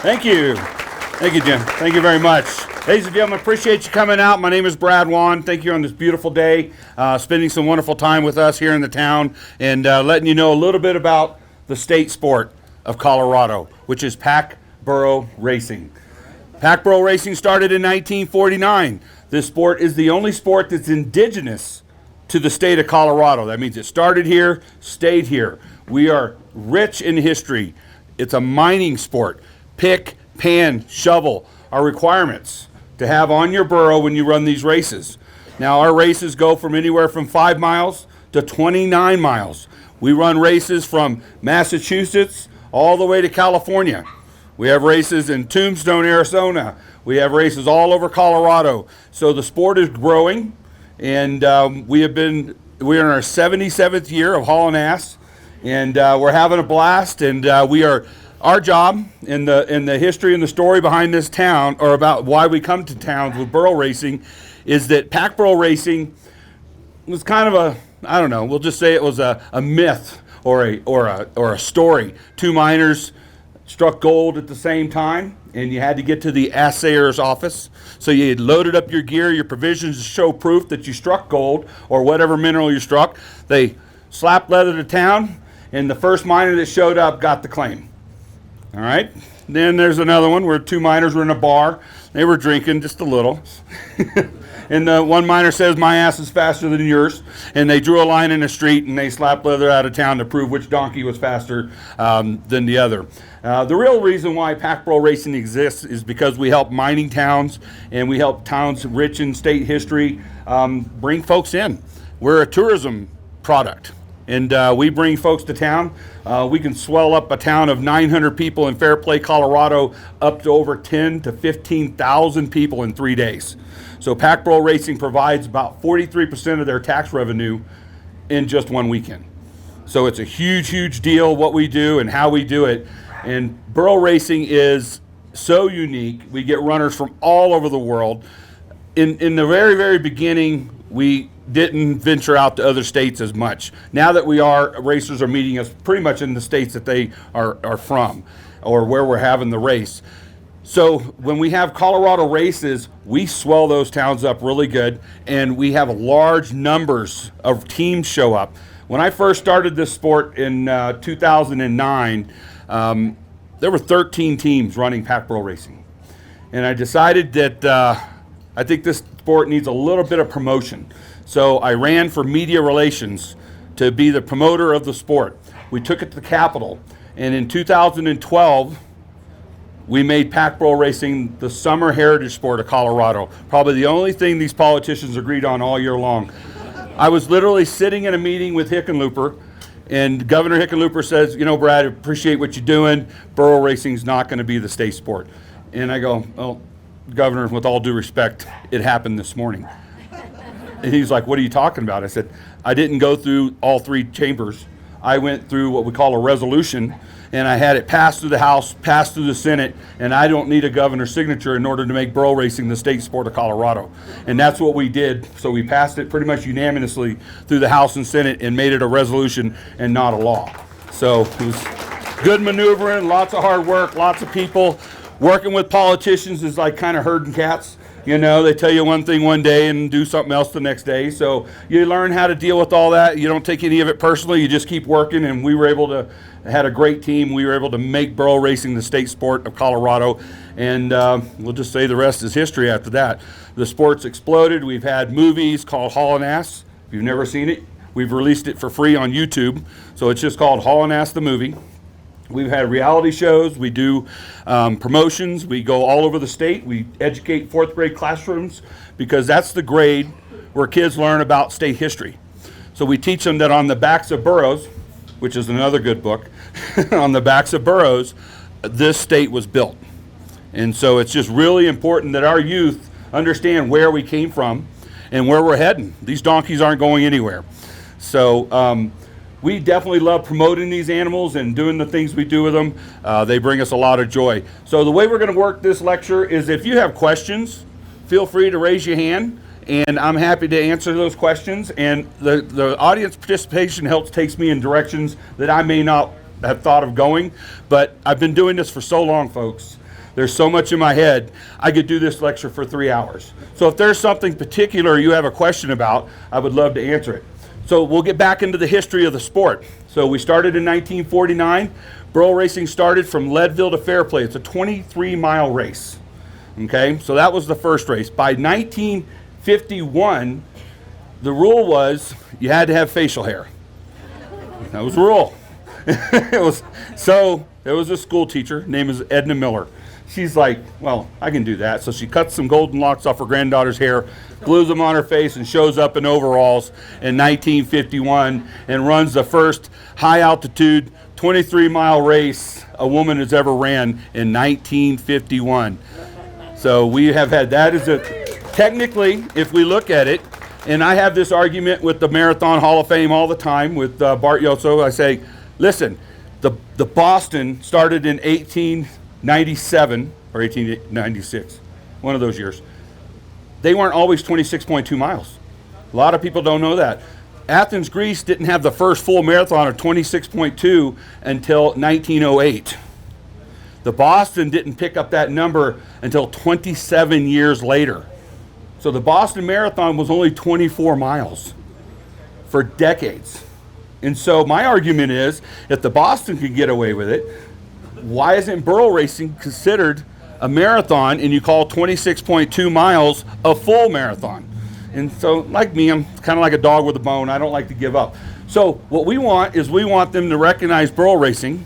Thank you. Thank you, Jim. Thank you very much. Ladies and gentlemen, appreciate you coming out. My name is Brad Wann. Thank you on this beautiful day, spending some wonderful time with us here in the town and letting you know a little bit about the state sport of Colorado, which is Burro Racing. Burro Racing started in 1949. This sport is the only sport that's indigenous to the state of Colorado. That means it started here, stayed here. We are rich in history. It's a mining sport. Pick, pan, shovel are requirements to have on your burro when you run these races. Now, our races go from anywhere from 5 miles to 29 miles. We run races from Massachusetts all the way to California. We have races in Tombstone, Arizona. We have races all over Colorado. So the sport is growing, and we're in our 77th year of Haulin Ass, and we're having a blast. And our job in the history and the story behind this town, or about why we come to towns with burro racing, is that Burro Racing was kind of we'll just say it was a myth or a story. Two miners struck gold at the same time, and you had to get to the assayer's office. So you had loaded up your gear, your provisions to show proof that you struck gold or whatever mineral you struck. They slapped leather to town, and the first miner that showed up got the claim. All right. Then there's another one where two miners were in a bar. They were drinking just a little. And one miner says, "My ass is faster than yours." And they drew a line in the street, and they slapped leather out of town to prove which donkey was faster than the other. The real reason why Burro Racing exists is because we help mining towns, and we help towns rich in state history bring folks in. We're a tourism product, and we bring folks to town. We can swell up a town of 900 people in Fairplay, Colorado, up to over 10 to 15,000 people in 3 days. So Burro Racing provides about 43% of their tax revenue in just one weekend. So it's a huge, huge deal what we do and how we do it. And Burro Racing is so unique. We get runners from all over the world. In the very, very beginning, we didn't venture out to other states as much. Now that we are, racers are meeting us pretty much in the states that they are from or where we're having the race. So when we have Colorado races, we swell those towns up really good, and we have large numbers of teams show up. When I first started this sport in 2009, there were 13 teams running Burro Racing. And I decided that I think this sport needs a little bit of promotion. So I ran for media relations to be the promoter of the sport. We took it to the Capitol, and in 2012, we made Burro Racing the summer heritage sport of Colorado. Probably the only thing these politicians agreed on all year long. I was literally sitting in a meeting with Hickenlooper, and Governor Hickenlooper says, "You know, Brad, I appreciate what you're doing. Burro Racing's not going to be the state sport." And I go, "Well, Governor, with all due respect, it happened this morning." And he's like, "What are you talking about?" I said, "I didn't go through all three chambers. I went through what we call a resolution, and I had it passed through the House, passed through the Senate, and I don't need a governor's signature in order to make Burro Racing the state sport of Colorado." And that's what we did. So we passed it pretty much unanimously through the House and Senate and made it a resolution and not a law. So it was good maneuvering, lots of hard work, lots of people. Working with politicians is like kind of herding cats. You know, they tell you one thing one day and do something else the next day. So you learn how to deal with all that. You don't take any of it personally. You just keep working. And we were able to, had a great team. We were able to make Burro Racing the state sport of Colorado. And we'll just say the rest is history after that. The sport's exploded. We've had movies called Haulin Ass. If you've never seen it, we've released it for free on YouTube. So it's just called Haulin Ass the movie. We've had reality shows, we do promotions, we go all over the state, we educate fourth grade classrooms because that's the grade where kids learn about state history. So we teach them that on the backs of burros, which is another good book, on the backs of burros, this state was built. And so it's just really important that our youth understand where we came from and where we're heading. These donkeys aren't going anywhere. So we definitely love promoting these animals and doing the things we do with them. They bring us a lot of joy. So the way we're going to work this lecture is if you have questions, feel free to raise your hand, and I'm happy to answer those questions. And the audience participation takes me in directions that I may not have thought of going, but I've been doing this for so long, folks, There's so much in my head, I could do this lecture for 3 hours. So if there's something particular you have a question about, I would love to answer it. So we'll get back into the history of the sport. So we started in 1949. Burro Racing started from Leadville to Fairplay. It's a 23-mile race. Okay, so that was the first race. By 1951, the rule was you had to have facial hair. That was the rule. There was a school teacher, name is Edna Miller. She's like, well, I can do that. So she cuts some golden locks off her granddaughter's hair, glues them on her face, and shows up in overalls in 1951 and runs the first high-altitude 23-mile race a woman has ever ran in 1951. So we have had that as a, technically, if we look at it, and I have this argument with the Marathon Hall of Fame all the time with Bart Yoso. I say, listen, the Boston started in 1897 or 1896, one of those years. They weren't always 26.2 miles. A lot of people don't know that. Athens, Greece didn't have the first full marathon of 26.2 until 1908. The Boston didn't pick up that number until 27 years later. So the Boston Marathon was only 24 miles for decades. And so my argument is, if the Boston can get away with it, why isn't Burro Racing considered a marathon and you call 26.2 miles a full marathon? And so, like me, I'm kind of like a dog with a bone. I don't like to give up. So what we want is we want them to recognize Burro Racing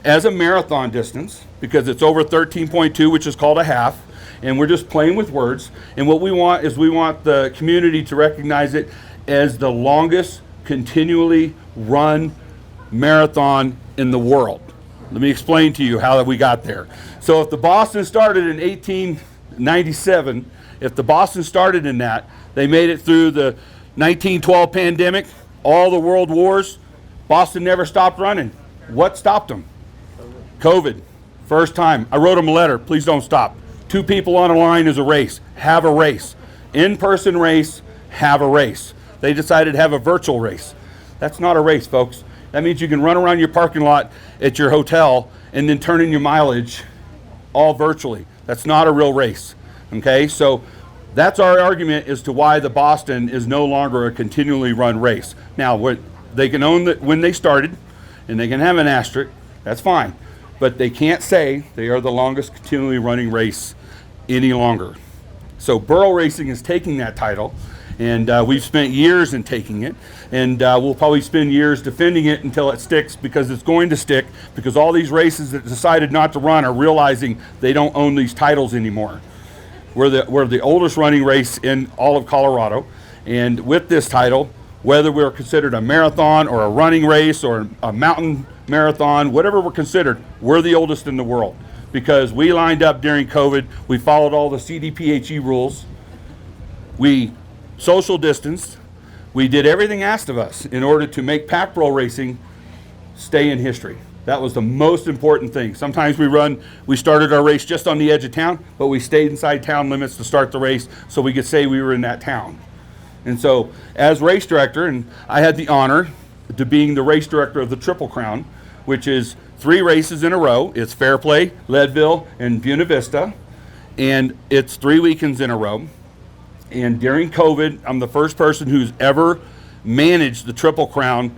as a marathon distance because it's over 13.2, which is called a half. And we're just playing with words. And what we want is we want the community to recognize it as the longest continually run marathon in the world. Let me explain to you how we got there. So if the Boston started in 1897, if the Boston started in that, they made it through the 1912 pandemic, all the world wars, Boston never stopped running. What stopped them? COVID. First time. I wrote them a letter, please don't stop. 2 people on a line is a race. Have a race. In-person race, have a race. They decided to have a virtual race. That's not a race, folks. That means you can run around your parking lot at your hotel and then turn in your mileage all virtually. That's not a real race. Okay, so that's our argument as to why the Boston is no longer a continually run race. Now, they can own that when they started, and they can have an asterisk, that's fine. But they can't say they are the longest continually running race any longer. So Burro Racing is taking that title, and we've spent years in taking it, and we'll probably spend years defending it until it sticks, because it's going to stick, because all these races that decided not to run are realizing they don't own these titles anymore. We're the oldest running race in all of Colorado, and with this title, whether we're considered a marathon or a running race or a mountain marathon, whatever we're considered, we're the oldest in the world, because we lined up during COVID, we followed all the CDPHE rules, we social distanced, we did everything asked of us in order to make pack Burro Racing stay in history. That was the most important thing. Sometimes we started our race just on the edge of town, but we stayed inside town limits to start the race so we could say we were in that town. And so as race director, and I had the honor to being the race director of the Triple Crown, which is 3 races in a row. It's Fairplay, Leadville, and Buena Vista. And it's 3 weekends in a row. And during COVID, I'm the first person who's ever managed the Triple Crown,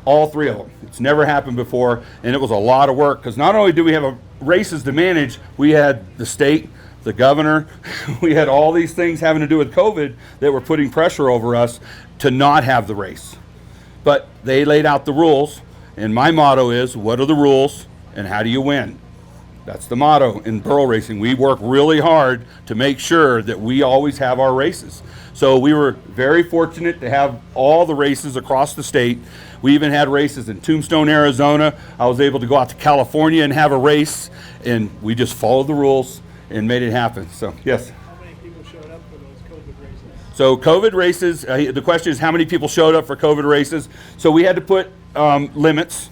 all 3 of them. It's never happened before, and it was a lot of work, because not only do we have races to manage, we had the state, the governor, we had all these things having to do with COVID that were putting pressure over us to not have the race. But they laid out the rules, and my motto is, what are the rules and how do you win? That's the motto in Burro Racing. We work really hard to make sure that we always have our races. So we were very fortunate to have all the races across the state. We even had races in Tombstone, Arizona. I was able to go out to California and have a race, and we just followed the rules and made it happen. So, yes. How many people showed up for those COVID races? So COVID races, the question is how many people showed up for COVID races. So we had to put limits.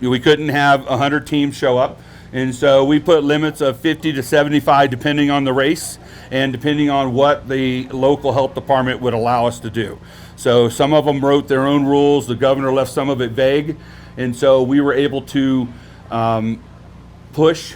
We couldn't have 100 teams show up. And so we put limits of 50 to 75 depending on the race and depending on what the local health department would allow us to do. So some of them wrote their own rules. The governor left some of it vague. And so we were able to push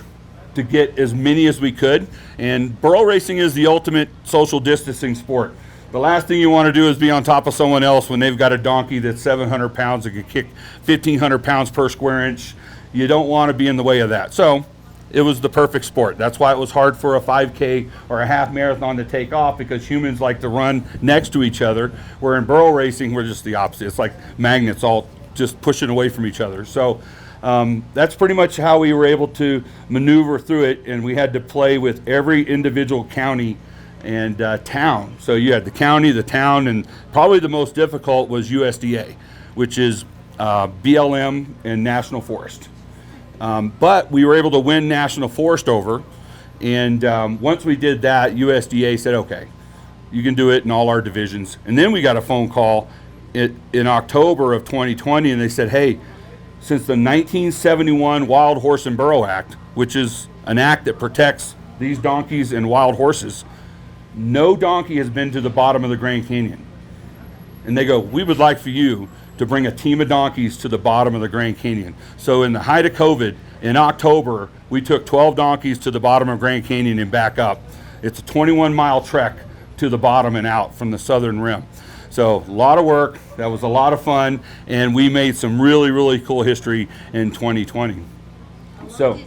to get as many as we could. And burro racing is the ultimate social distancing sport. The last thing you want to do is be on top of someone else when they've got a donkey that's 700 pounds that can kick 1,500 pounds per square inch. You don't want to be in the way of that. So it was the perfect sport. That's why it was hard for a 5K or a half marathon to take off, because humans like to run next to each other, where in burro racing, we're just the opposite. It's like magnets all just pushing away from each other. So that's pretty much how we were able to maneuver through it, and we had to play with every individual county and town. So you had the county, the town, and probably the most difficult was USDA, which is BLM and National Forest. But we were able to win National Forest over, and once we did that, USDA said, okay, you can do it in all our divisions. And then we got a phone call in October of 2020, and they said, hey, since the 1971 Wild Horse and Burro Act, which is an act that protects these donkeys and wild horses, no donkey has been to the bottom of the Grand Canyon. And they go, we would like for you to bring a team of donkeys to the bottom of the Grand Canyon. So in the height of COVID, in October, we took 12 donkeys to the bottom of Grand Canyon and back up. It's a 21-mile trek to the bottom and out from the southern rim. So a lot of work, that was a lot of fun, and we made some really, really cool history in 2020. So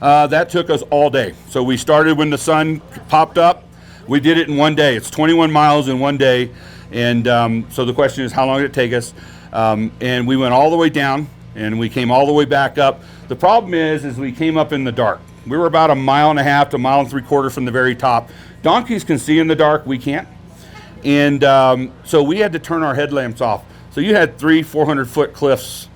that took us all day. So we started when the sun popped up. We did it in one day. It's 21 miles in one day. And so the question is, how long did it take us? And we went all the way down, and we came all the way back up. The problem is we came up in the dark. We were about 1.5 miles to 1.75 miles from the very top. Donkeys can see in the dark, we can't. And so we had to turn our headlamps off. So you had 300-400 foot cliffs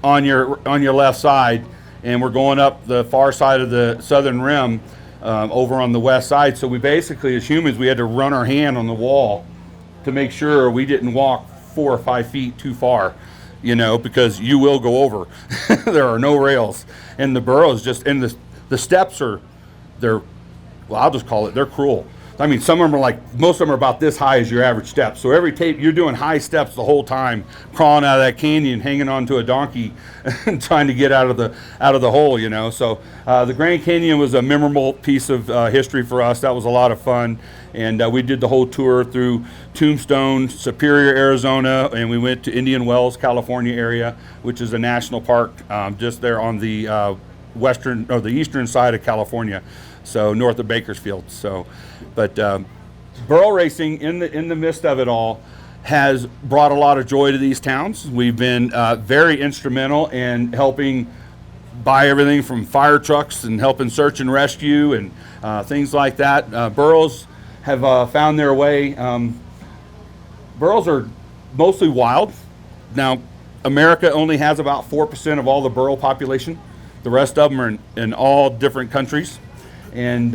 on your left side, and we're going up the far side of the southern rim over on the west side. So we basically, as humans, we had to run our hand on the wall to make sure we didn't walk 4 or 5 feet too far, you know, because you will go over. There are no rails, and the burros and the steps are, well, I'll just call it, they're cruel. I mean, some of them are most of them are about this high as your average step. So every tape, you're doing high steps the whole time, crawling out of that canyon, hanging onto a donkey, and trying to get out of the hole, you know. So the Grand Canyon was a memorable piece of history for us. That was a lot of fun, and we did the whole tour through Tombstone, Superior, Arizona, and we went to Indian Wells, California area, which is a national park just there on the the eastern side of California, so north of Bakersfield. So. But burro racing, in the midst of it all, has brought a lot of joy to these towns. We've been very instrumental in helping buy everything from fire trucks and helping search and rescue and things like that. Burros have found their way. Burros are mostly wild. Now, America only has about 4% of all the burro population. The rest of them are in all different countries. And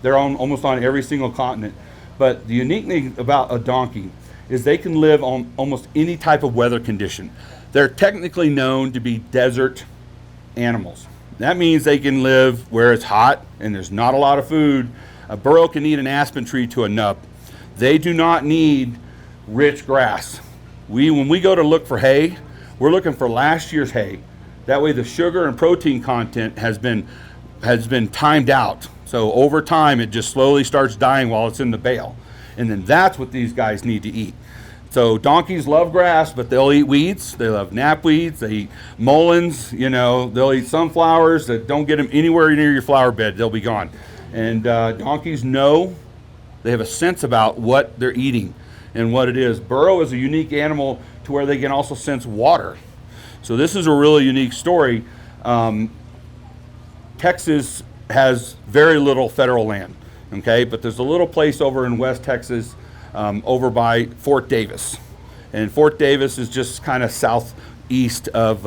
they're almost on every single continent. But the unique thing about a donkey is they can live on almost any type of weather condition. They're technically known to be desert animals. That means they can live where it's hot and there's not a lot of food. A burro can eat an aspen tree to a nub. They do not need rich grass. When we go to look for hay, we're looking for last year's hay. That way the sugar and protein content has been timed out. So over time, it just slowly starts dying while it's in the bale. And then that's what these guys need to eat. So donkeys love grass, but they'll eat weeds. They love knapweeds. They eat mulleins. You know, they'll eat sunflowers that don't get them anywhere near your flower bed. They'll be gone. And donkeys know, they have a sense about what they're eating and what it is. Burro is a unique animal to where they can also sense water. So this is a really unique story. Texas has very little federal land, okay? But there's a little place over in West Texas, over by Fort Davis. And Fort Davis is just kind of southeast of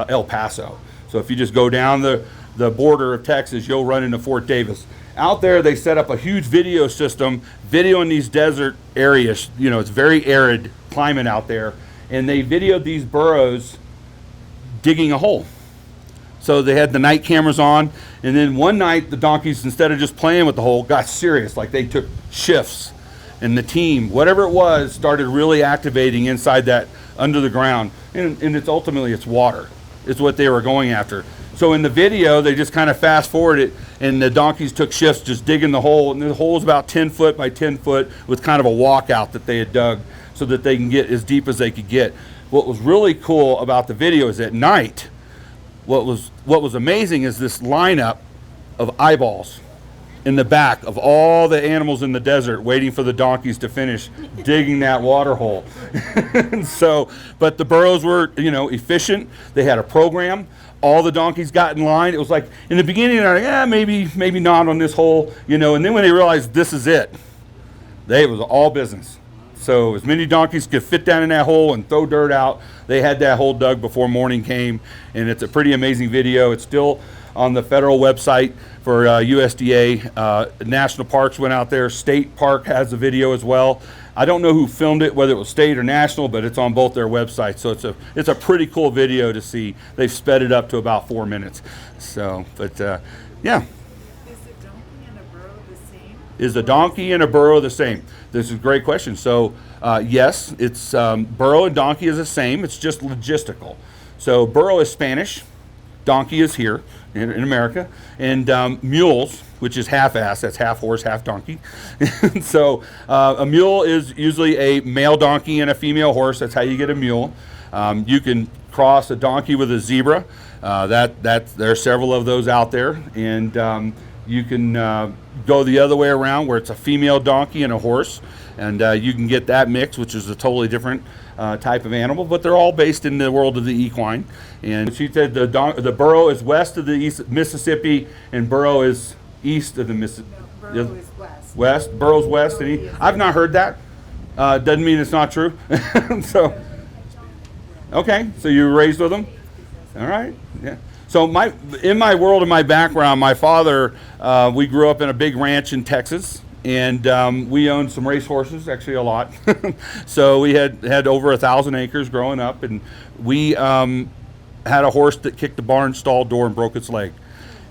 El Paso. So if you just go down the border of Texas, you'll run into Fort Davis. Out there, they set up a huge video system, videoing these desert areas. You know, it's very arid climate out there. And they videoed these burros digging a hole. So they had the night cameras on, and then one night the donkeys, instead of just playing with the hole, got serious. Like they took shifts, and the team, whatever it was, started really activating inside that under the ground. And it's ultimately it's water. It's what they were going after. So in the video, they just kind of fast forward it, and the donkeys took shifts just digging the hole, and the hole is about 10 foot by 10 foot with kind of a walkout that they had dug so that they can get as deep as they could get. What was really cool about the video is at night, what was amazing is this lineup of eyeballs in the back of all the animals in the desert waiting for the donkeys to finish digging that water hole. So, but the burros were, efficient. They had a program. All the donkeys got in line. It was like, in the beginning, they're like, maybe not on this hole, and then when they realized this is it, it was all business. So as many donkeys could fit down in that hole and throw dirt out, they had that hole dug before morning came, and it's a pretty amazing video. It's still on the federal website for USDA. National Parks went out there. State Park has a video as well. I don't know who filmed it, whether it was state or national, but it's on both their websites. So it's a pretty cool video to see. They've sped it up to about 4 minutes. So, but yeah. Is a donkey and a burro the same? This is a great question. So yes, it's burro and donkey is the same. It's just logistical. So burro is Spanish, donkey is here in America, and mules, which is half-ass, that's half horse, half donkey. So a mule is usually a male donkey and a female horse. That's how you get a mule. You can cross a donkey with a zebra. There are several of those out there, and you can go the other way around where it's a female donkey and a horse, and you can get that mix, which is a totally different type of animal, but they're all based in the world of the equine. And she said the burro is west of the east Mississippi, and burro is east of the Mississippi. No, burro is west. West, burro's west, and east. I've not heard that. Doesn't mean it's not true. So, okay, so you were raised with them? All right, yeah. So in my world, in my background, my father, we grew up in a big ranch in Texas, and we owned some race horses, actually a lot. So we had over 1,000 acres growing up, and we had a horse that kicked the barn stall door and broke its leg.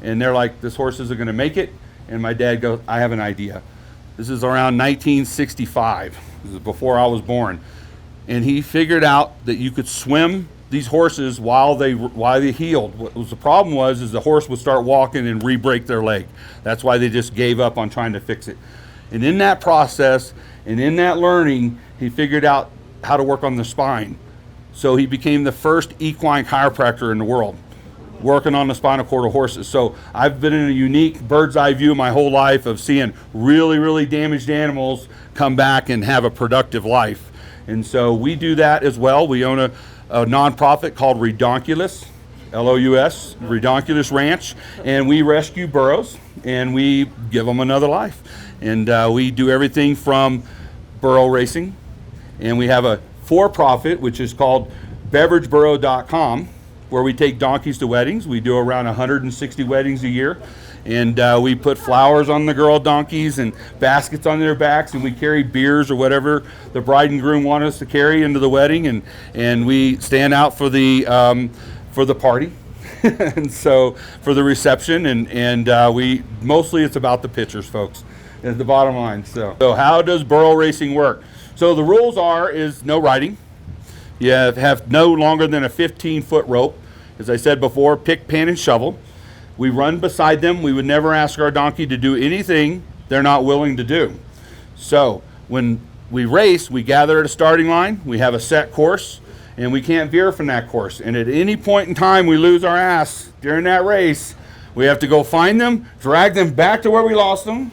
And they're like, this horse isn't going to make it. And my dad goes, I have an idea. This is around 1965. This is before I was born. And he figured out that you could swim these horses while they healed. What was the problem is the horse would start walking and re-break their leg. That's why they just gave up on trying to fix it. And in that process and in that learning, he figured out how to work on the spine. So he became the first equine chiropractor in the world, working on the spinal cord of horses. So I've been in a unique bird's eye view my whole life of seeing really, really damaged animals come back and have a productive life. And so we do that as well. We own a nonprofit called ReDONKulous, L-O-U-S, ReDONKulous Ranch, and we rescue burros and we give them another life. And we do everything from Burro Racing, and we have a for-profit which is called beverageburro.com, where we take donkeys to weddings. We do around 160 weddings a year, and we put flowers on the girl donkeys and baskets on their backs, and we carry beers or whatever the bride and groom want us to carry into the wedding, and we stand out for the party. And so for the reception, and we mostly it's about the pictures, folks, is the bottom line. So how does burro racing work? So the rules is no riding. You have no longer than a 15-foot rope. As I said before, pick, pan, and shovel. We run beside them. We would never ask our donkey to do anything they're not willing to do. So when we race, we gather at a starting line. We have a set course, and we can't veer from that course. And at any point in time we lose our ass during that race, we have to go find them, drag them back to where we lost them,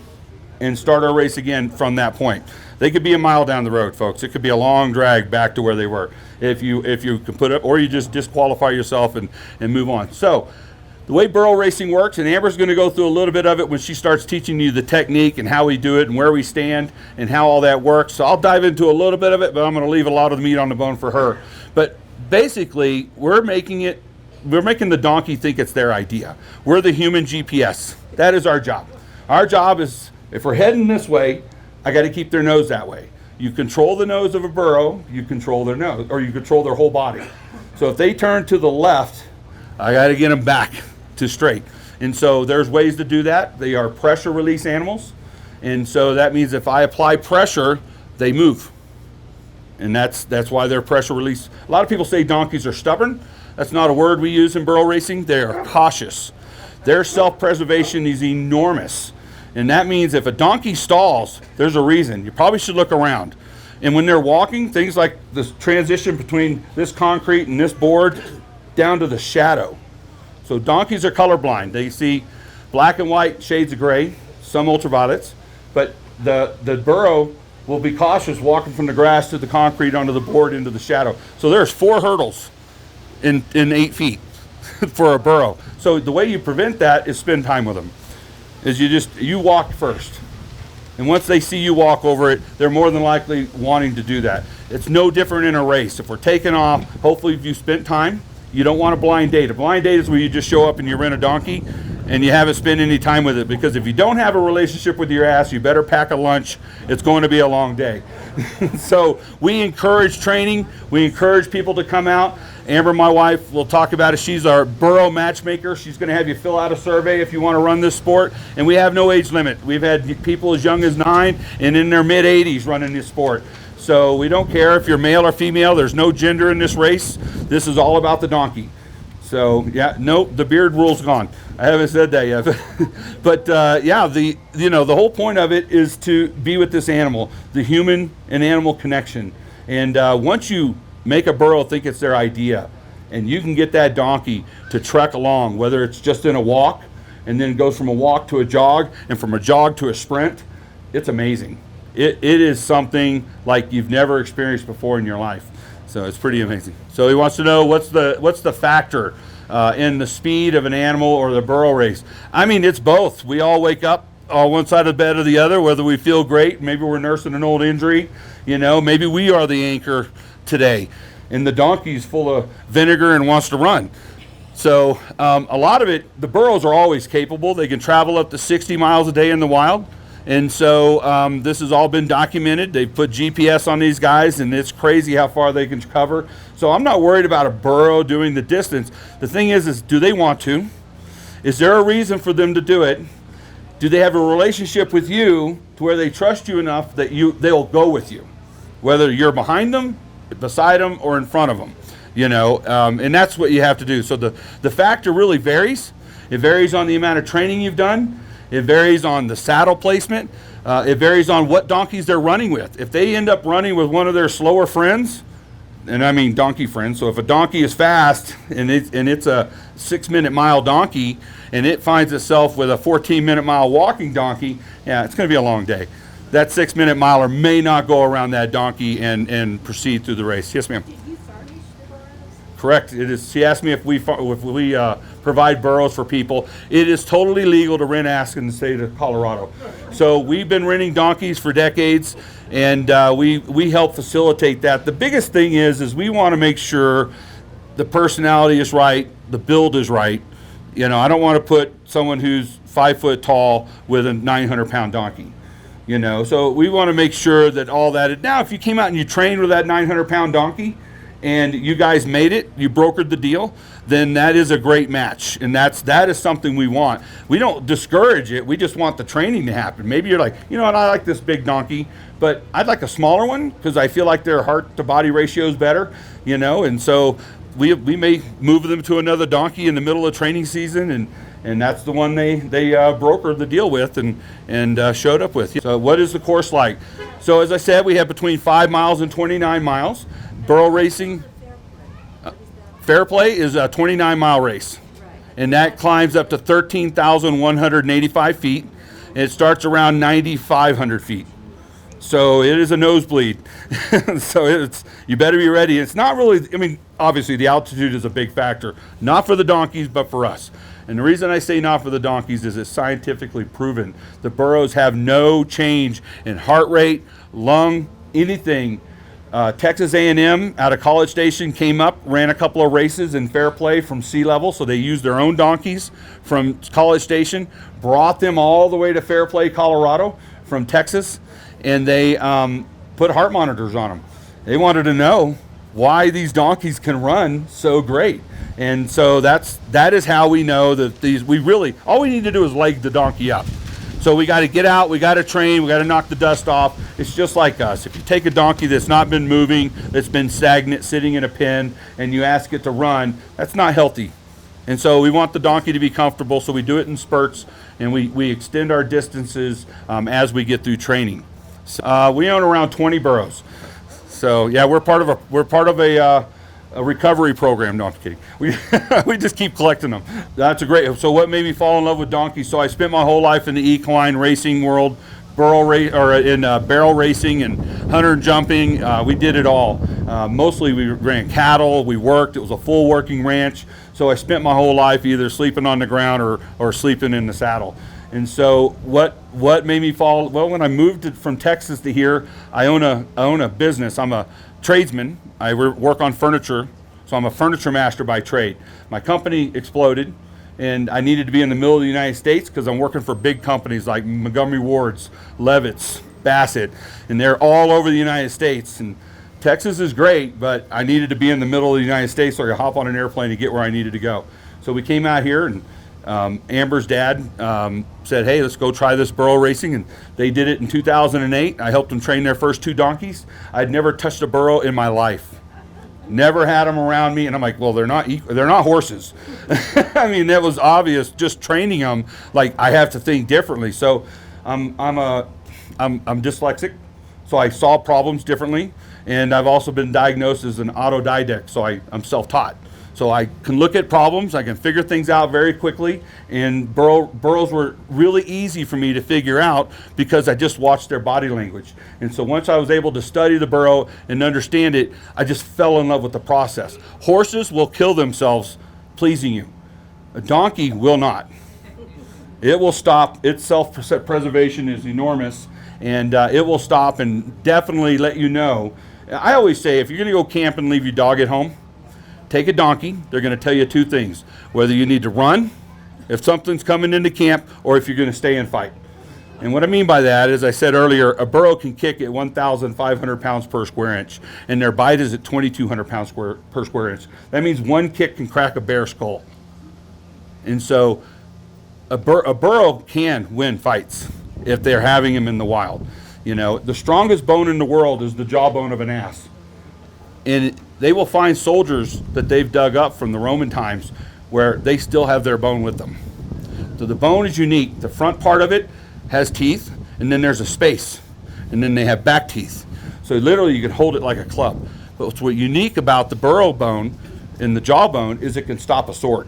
and start our race again from that point. They could be a mile down the road, folks. It could be a long drag back to where they were. If you can put up, or you just disqualify yourself and move on. So the way burro racing works, and Amber's going to go through a little bit of it when she starts teaching you the technique and how we do it and where we stand and how all that works. So I'll dive into a little bit of it, but I'm going to leave a lot of the meat on the bone for her. But basically, we're making the donkey think it's their idea. We're the human GPS. That is our job. Our job is, if we're heading this way, I got to keep their nose that way. You control the nose of a burro, you control their nose, or you control their whole body. So if they turn to the left, I got to get them back to straight. And so there's ways to do that. They are pressure release animals. And so that means if I apply pressure, they move. And that's why they're pressure release. A lot of people say donkeys are stubborn. That's not a word we use in burro racing. They are cautious. Their self-preservation is enormous. And that means if a donkey stalls, there's a reason. You probably should look around. And when they're walking, things like this transition between this concrete and this board down to the shadow. So donkeys are colorblind. They see black and white shades of gray, some ultraviolets, but the burro will be cautious walking from the grass to the concrete onto the board into the shadow. So there's 4 hurdles in 8 feet for a burro. So the way you prevent that is spend time with them. Is you walk first. And once they see you walk over it, they're more than likely wanting to do that. It's no different in a race. If we're taking off, hopefully if you spent time, you don't want a blind date. A blind date is where you just show up and you rent a donkey and you haven't spent any time with it, because if you don't have a relationship with your ass, you better pack a lunch. It's going to be a long day. So we encourage training. We encourage people to come out. Amber, my wife, will talk about it. She's our burro matchmaker. She's going to have you fill out a survey if you want to run this sport. And we have no age limit. We've had people as young as 9 and in their mid-80s running this sport. So we don't care if you're male or female. There's no gender in this race. This is all about the donkey. So yeah, nope, the beard rule's gone. I haven't said that yet, but yeah, the whole point of it is to be with this animal, the human and animal connection. And once you make a burro think it's their idea, and you can get that donkey to trek along, whether it's just in a walk, and then goes from a walk to a jog, and from a jog to a sprint, it's amazing. It is something like you've never experienced before in your life. So it's pretty amazing. So he wants to know what's the factor in the speed of an animal or the burro race. I mean, it's both. We all wake up on one side of the bed or the other, whether we feel great, maybe we're nursing an old injury, maybe we are the anchor today, and the donkey's full of vinegar and wants to run. So a lot of it, the burros are always capable. They can travel up to 60 miles a day in the wild. And so this has all been documented. They put GPS on these guys, and it's crazy how far they can cover. So I'm not worried about a burro doing the distance. The thing is do they want to? Is there a reason for them to do it? Do they have a relationship with you to where they trust you enough that they'll go with you, whether you're behind them, beside them, or in front of them? And that's what you have to do. So the factor really varies. It varies on the amount of training you've done. It varies on the saddle placement. It varies on what donkeys they're running with. If they end up running with one of their slower friends, and I mean donkey friends, so if a donkey is fast and it's a 6-minute mile donkey and it finds itself with a 14-minute mile walking donkey, yeah, it's going to be a long day. That 6-minute miler may not go around that donkey and proceed through the race. Yes, ma'am. Did you furnish the burros? Correct. It is. She asked me if we provide burros for people. It is totally legal to rent ass in the state of Colorado. So we've been renting donkeys for decades, and we help facilitate that. The biggest thing is we want to make sure the personality is right, the build is right. I don't want to put someone who's 5 foot tall with a 900-pound donkey. So we want to make sure that all that. Now, if you came out and you trained with that 900-pound donkey, and you guys made it, you brokered the deal, then that is a great match. And that is something we want. We don't discourage it. We just want the training to happen. Maybe you're like, I like this big donkey, but I'd like a smaller one because I feel like their heart to body ratio is better, and so we may move them to another donkey in the middle of training season, and that's the one they brokered the deal with and showed up with. So what is the course like? So as I said, we have between 5 miles and 29 miles. Burro racing, Fair Play is a 29-mile race, and that climbs up to 13,185 feet, and it starts around 9,500 feet. So it is a nosebleed. So you better be ready. It's not really, obviously the altitude is a big factor, not for the donkeys, but for us. And the reason I say not for the donkeys is it's scientifically proven. The burros have no change in heart rate, lung, anything. Texas A&M out of College Station came up, ran a couple of races in Fair Play from sea level, so they used their own donkeys from College Station, brought them all the way to Fair Play, Colorado from Texas, and they put heart monitors on them. They wanted to know why these donkeys can run so great. And so that is how we know that all we need to do is leg the donkey up. So we got to get out, we got to train, we got to knock the dust off. It's just like us. If you take a donkey that's not been moving, that's been stagnant, sitting in a pen, and you ask it to run, that's not healthy. And so we want the donkey to be comfortable, so we do it in spurts, and we extend our distances as we get through training. So, we own around 20 burros. So yeah, we're part of a recovery program. No, I'm kidding. We just keep collecting them. That's a great. So what made me fall in love with donkeys? So I spent my whole life in the equine racing world, barrel racing and hunter jumping. We did it all. Mostly we ran cattle. We worked. It was a full working ranch. So I spent my whole life either sleeping on the ground or sleeping in the saddle. And so what made me fall? Well, when I moved from Texas to here, I own a business. I'm a tradesman. I work on furniture, so I'm a furniture master by trade. My company exploded, and I needed to be in the middle of the United States because I'm working for big companies like Montgomery Ward's, Levitt's, Bassett, and they're all over the United States. And Texas is great, but I needed to be in the middle of the United States so I could hop on an airplane to get where I needed to go. So we came out here, and Amber's dad said, hey, let's go try this Burro Racing, and they did it in 2008. I helped them train their first 2 donkeys. I'd never touched a burro in my life. Never had them around me, and I'm like, well, they're not horses. I mean, that was obvious just training them. Like, I have to think differently. So I'm dyslexic, so I solve problems differently, and I've also been diagnosed as an autodidact, so I'm self-taught. So I can look at problems, I can figure things out very quickly, and burros were really easy for me to figure out because I just watched their body language. And so once I was able to study the burro and understand it, I just fell in love with the process. Horses will kill themselves pleasing you. A donkey will not. It will stop. Its self-preservation is enormous, and it will stop and definitely let you know. I always say, if you're going to go camp and leave your dog at home, take a donkey. They're going to tell you 2 things: whether you need to run, if something's coming into camp, or if you're going to stay and fight. And what I mean by that, as I said earlier, a burro can kick at 1,500 pounds per square inch, and their bite is at 2,200 pounds per square inch. That means one kick can crack a bear skull. And so a burro can win fights if they're having them in the wild. You know, the strongest bone in the world is the jawbone of an ass. And they will find soldiers that they've dug up from the Roman times where they still have their bone with them. So the bone is unique. The front part of it has teeth, and then there's a space, and then they have back teeth. So literally you can hold it like a club. But what's unique about the burro bone and the jawbone is it can stop a sword.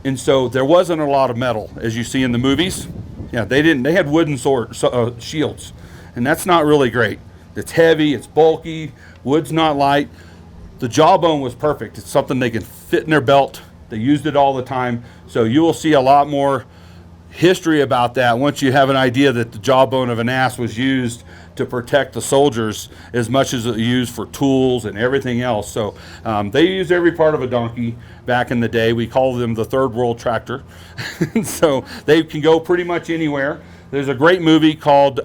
And so there wasn't a lot of metal, as you see in the movies. Yeah, they didn't. They had wooden shields, and that's not really great. It's heavy, it's bulky, wood's not light. The jawbone was perfect. It's something they can fit in their belt. They used it all the time. So you will see a lot more history about that once you have an idea that the jawbone of an ass was used to protect the soldiers as much as it was used for tools and everything else. So they used every part of a donkey back in the day. We call them the third world tractor. So they can go pretty much anywhere. There's a great movie called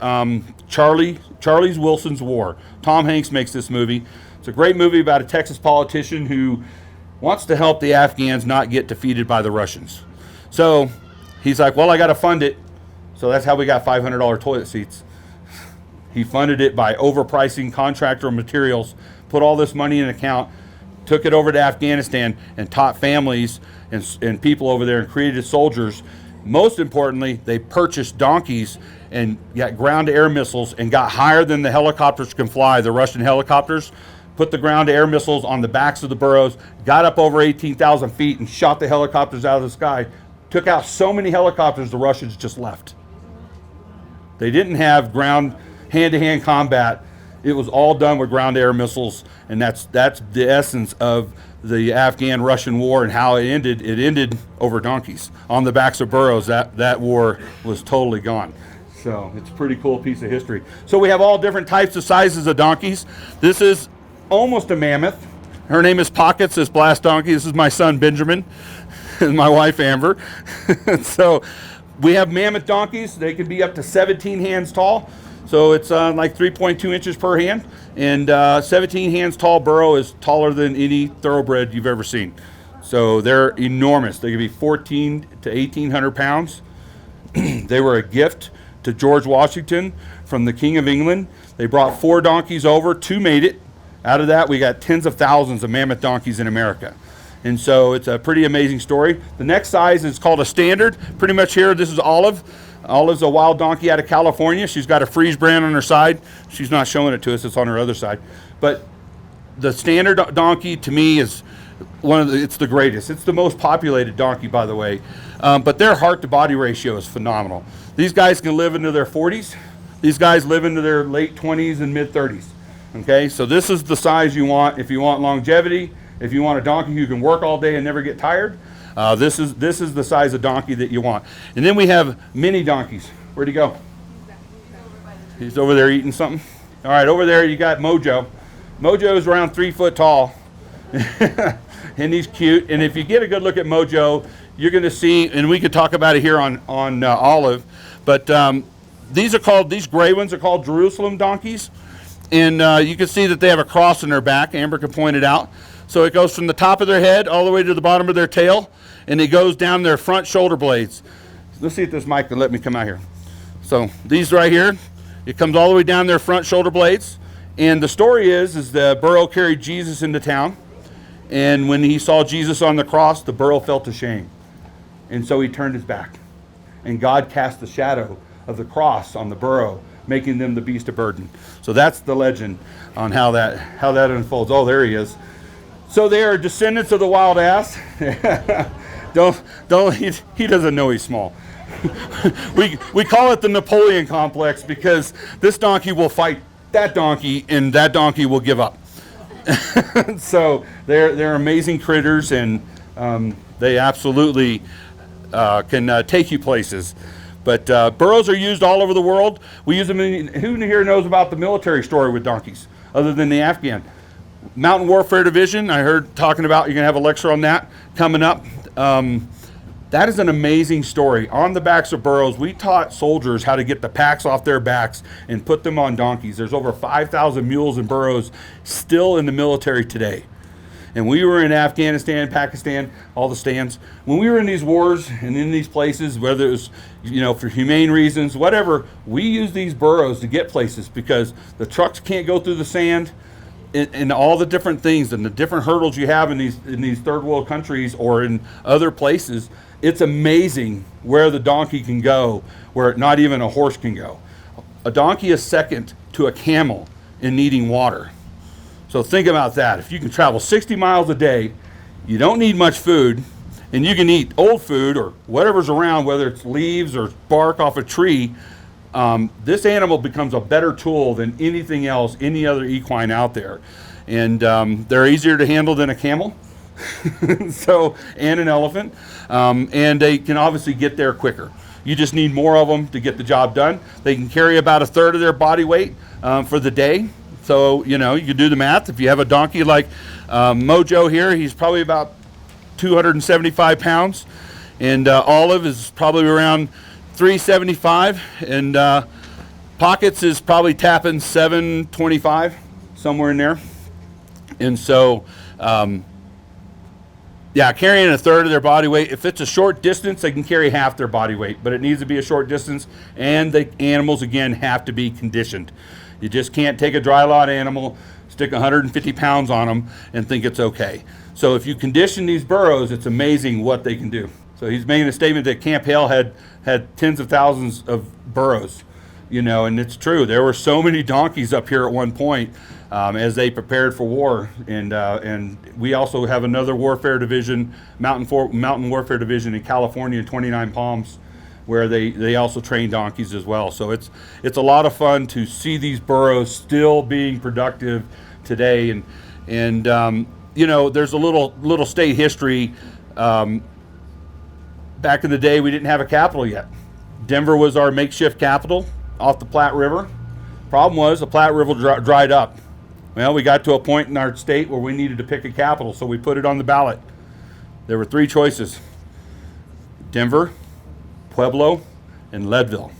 Charlie Wilson's War. Tom Hanks makes this movie. It's a great movie about a Texas politician who wants to help the Afghans not get defeated by the Russians. So he's like, well, I got to fund it. So that's how we got $500 toilet seats. He funded it by overpricing contractor materials, put all this money in an account, took it over to Afghanistan, and taught families and people over there and created soldiers. Most importantly, they purchased donkeys and got ground-to-air missiles and got higher than the helicopters can fly, the Russian helicopters, put the ground-to-air missiles on the backs of the burros, got up over 18,000 feet and shot the helicopters out of the sky, took out so many helicopters the Russians just left. They didn't have ground hand-to-hand combat. It was all done with ground-to-air missiles, and that's the essence of the Afghan-Russian war and how it ended. It ended over donkeys on the backs of burros. That war was totally gone. So it's a pretty cool piece of history. So we have all different types of sizes of donkeys. This is almost a mammoth. Her name is Pockets, this blast donkey. This is my son Benjamin and my wife Amber. So we have mammoth donkeys. They can be up to 17 hands tall. So it's like 3.2 inches per hand, and 17 hands tall burro is taller than any thoroughbred you've ever seen. So they're enormous. They can be 14 to 1,800 pounds. They were a gift to George Washington from the King of England. They brought 4 donkeys over, 2 made it. Out of that, we got tens of thousands of mammoth donkeys in America. And so it's a pretty amazing story. The next size is called a standard. Pretty much here, this is Olive. Olive's a wild donkey out of California. She's got a Freeze brand on her side. She's not showing it to us, it's on her other side. But the standard donkey to me is it's the greatest. It's the most populated donkey, by the way. But their heart to body ratio is phenomenal. These guys can live into their 40s. These guys live into their late 20s and mid 30s. Okay, so this is the size you want if you want longevity. If you want a donkey who can work all day and never get tired, this is the size of donkey that you want. And then we have mini donkeys. Where'd he go? He's over there eating something. All right, over there you got Mojo. Mojo is around 3 foot tall, and he's cute. And if you get a good look at Mojo, you're going to see, and we could talk about it here on Olive, but these gray ones are called Jerusalem donkeys. And you can see that they have a cross in their back. Amber can point it out. So it goes from the top of their head all the way to the bottom of their tail, and it goes down their front shoulder blades. Let's see if this mic can let me come out here. So these right here, it comes all the way down their front shoulder blades. And the story is the burro carried Jesus into town. And when he saw Jesus on the cross, the burro felt ashamed. And so he turned his back. And God cast the shadow of the cross on the burro, making them the beast of burden. So that's the legend on how that unfolds. Oh, there he is. So they are descendants of the wild ass. He doesn't know he's small. we call it the Napoleon complex because this donkey will fight that donkey and that donkey will give up. So they're amazing critters, and they absolutely can take you places. But burros are used all over the world. We use them who here knows about the military story with donkeys, other than the Afghan? Mountain Warfare Division, I heard talking about, you're going to have a lecture on that coming up. That is an amazing story. On the backs of burros, we taught soldiers how to get the packs off their backs and put them on donkeys. There's over 5,000 mules and burros still in the military today. And we were in Afghanistan, Pakistan, all the stands. When we were in these wars and in these places, whether it was, for humane reasons, whatever, we use these burros to get places because the trucks can't go through the sand and all the different things and the different hurdles you have in these third world countries or in other places. It's amazing where the donkey can go, where not even a horse can go. A donkey is second to a camel in needing water. So think about that. If you can travel 60 miles a day, you don't need much food, and you can eat old food or whatever's around, whether it's leaves or bark off a tree, this animal becomes a better tool than anything else, any other equine out there. And they're easier to handle than a camel and an elephant. And they can obviously get there quicker. You just need more of them to get the job done. They can carry about a third of their body weight for the day. So, you can do the math. If you have a donkey like Mojo here, he's probably about 275 pounds. And Olive is probably around 375. And Pockets is probably tapping 725, somewhere in there. And so, carrying a third of their body weight. If it's a short distance, they can carry half their body weight. But it needs to be a short distance. And the animals, again, have to be conditioned. You just can't take a dry lot animal, stick 150 pounds on them, and think it's okay. So if you condition these burros, it's amazing what they can do. So he's making a statement that Camp Hale had tens of thousands of burros, and it's true. There were so many donkeys up here at one point as they prepared for war. And we also have another warfare division, mountain warfare division in California in 29 Palms, where they also train donkeys as well. So it's a lot of fun to see these burros still being productive today. And there's a little state history. Back in the day, we didn't have a capital yet. Denver was our makeshift capital off the Platte River. Problem was the Platte River dried up. Well, we got to a point in our state where we needed to pick a capital, so we put it on the ballot. There were 3 choices: Denver, Pueblo, and Leadville.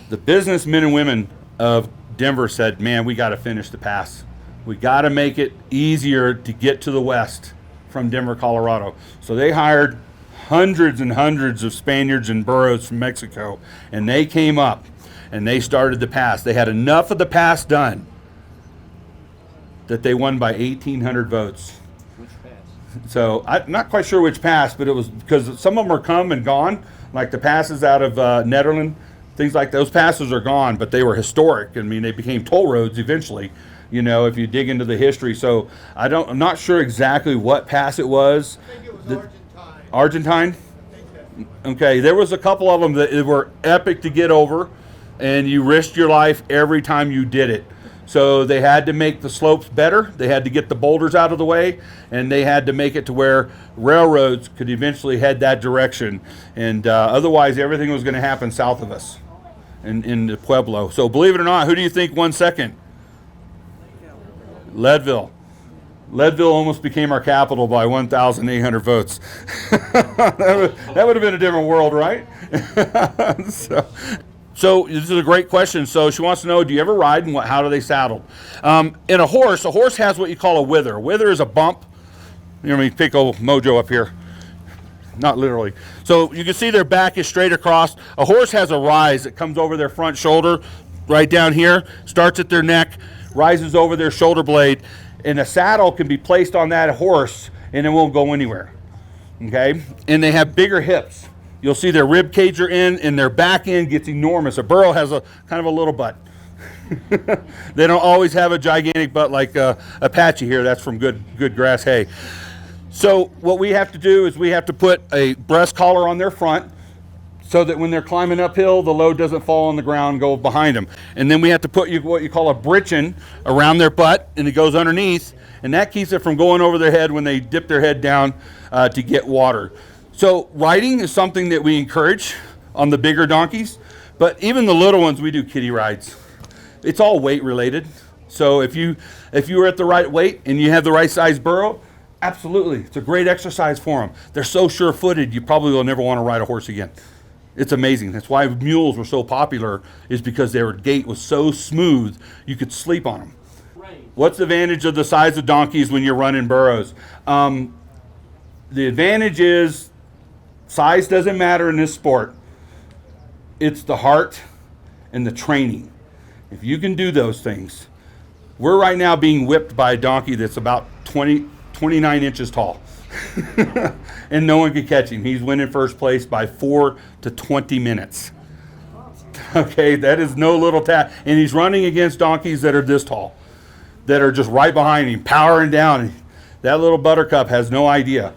The businessmen and women of Denver said, man, we got to finish the pass. We got to make it easier to get to the west from Denver, Colorado. So they hired hundreds and hundreds of Spaniards and burros from Mexico, and they came up and they started the pass. They had enough of the pass done that they won by 1,800 votes. Which pass? So I'm not quite sure which pass, but it was because some of them are come and gone, like the passes out of Netherlands, things like those passes are gone, but they were historic. I mean, they became toll roads eventually, you know, if you dig into the history. So I'm not sure exactly what pass it was. I think it was Argentine. Argentine? I think that. Okay, there was a couple of them that were epic to get over, and you risked your life every time you did it. So they had to make the slopes better. They had to get the boulders out of the way, and they had to make it to where railroads could eventually head that direction. And otherwise, everything was going to happen south of us in the Pueblo. So believe it or not, who do you think won second? Leadville. Leadville almost became our capital by 1,800 votes. that would have been a different world, right? So this is a great question. So she wants to know, do you ever ride, and how do they saddle? In a horse has what you call a wither. A wither is a bump. Let me pick old Mojo up here. Not literally. So you can see their back is straight across. A horse has a rise that comes over their front shoulder, right down here, starts at their neck, rises over their shoulder blade, and a saddle can be placed on that horse and it won't go anywhere. Okay? And they have bigger hips. You'll see their rib cage are in, and their back end gets enormous. A burro has a kind of a little butt. They don't always have a gigantic butt like Apache here. That's from good grass hay. So what we have to do is we have to put a breast collar on their front so that when they're climbing uphill, the load doesn't fall on the ground and go behind them. And then we have to put what you call a britchin around their butt, and it goes underneath, and that keeps it from going over their head when they dip their head down to get water. So riding is something that we encourage on the bigger donkeys, but even the little ones, we do kiddie rides. It's all weight related. So if you are at the right weight and you have the right size burro, absolutely, it's a great exercise for them. They're so sure-footed, you probably will never want to ride a horse again. It's amazing. That's why mules were so popular, is because their gait was so smooth, you could sleep on them. What's the advantage of the size of donkeys when you're running burros? The advantage is size doesn't matter in this sport. It's the heart and the training. If you can do those things. We're right now being whipped by a donkey that's about 29 inches tall. And no one can catch him. He's winning first place by 4 to 20 minutes. Okay, that is no little task. And he's running against donkeys that are this tall, that are just right behind him, powering down. That little buttercup has no idea.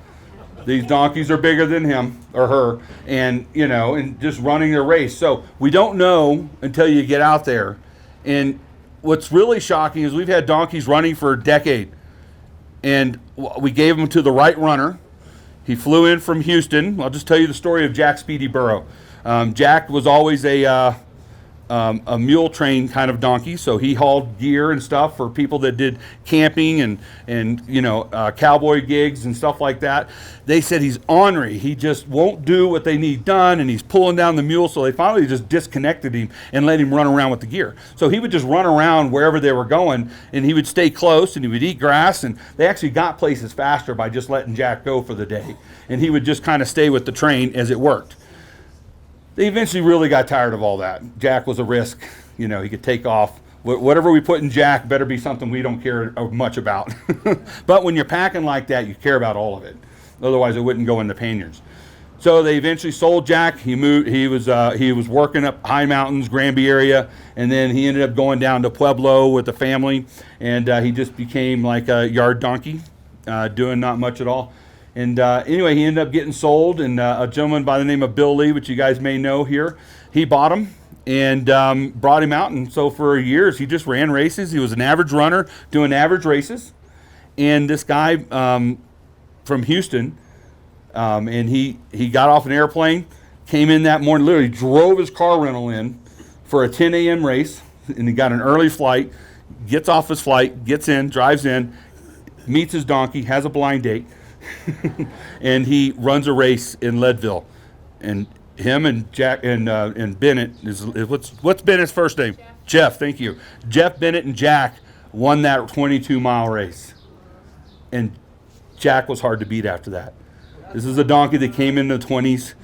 These donkeys are bigger than him or her, and and just running their race. So we don't know until you get out there. And what's really shocking is we've had donkeys running for a decade, and we gave them to the right runner. He flew in from Houston. I'll just tell you the story of Jack Speedy Burro. Jack was always a mule train kind of donkey, so he hauled gear and stuff for people that did camping and cowboy gigs and stuff like that. They said he's ornery. He just won't do what they need done, and he's pulling down the mule, so they finally just disconnected him and let him run around with the gear. So he would just run around wherever they were going, and he would stay close, and he would eat grass, and they actually got places faster by just letting Jack go for the day. And he would just kind of stay with the train as it worked. They eventually really got tired of all that. Jack was a risk. He could take off. Whatever we put in Jack better be something we don't care much about. But when you're packing like that, you care about all of it. Otherwise, it wouldn't go in the panniers. So they eventually sold Jack. He moved. He was working up high mountains, Granby area, and then he ended up going down to Pueblo with the family, and he just became like a yard donkey, doing not much at all. And anyway, he ended up getting sold, and a gentleman by the name of Bill Lee, which you guys may know here, he bought him and brought him out. And so for years, he just ran races. He was an average runner doing average races. And this guy from Houston, and he got off an airplane, came in that morning, literally drove his car rental in for a 10 a.m. race, and he got an early flight, gets off his flight, gets in, drives in, meets his donkey, has a blind date, and he runs a race in Leadville. And him and Jack and Bennett is what's Bennett's first name? Jeff, thank you. Jeff Bennett and Jack won that 22-mile race. And Jack was hard to beat after that. This is a donkey that came in the 20s.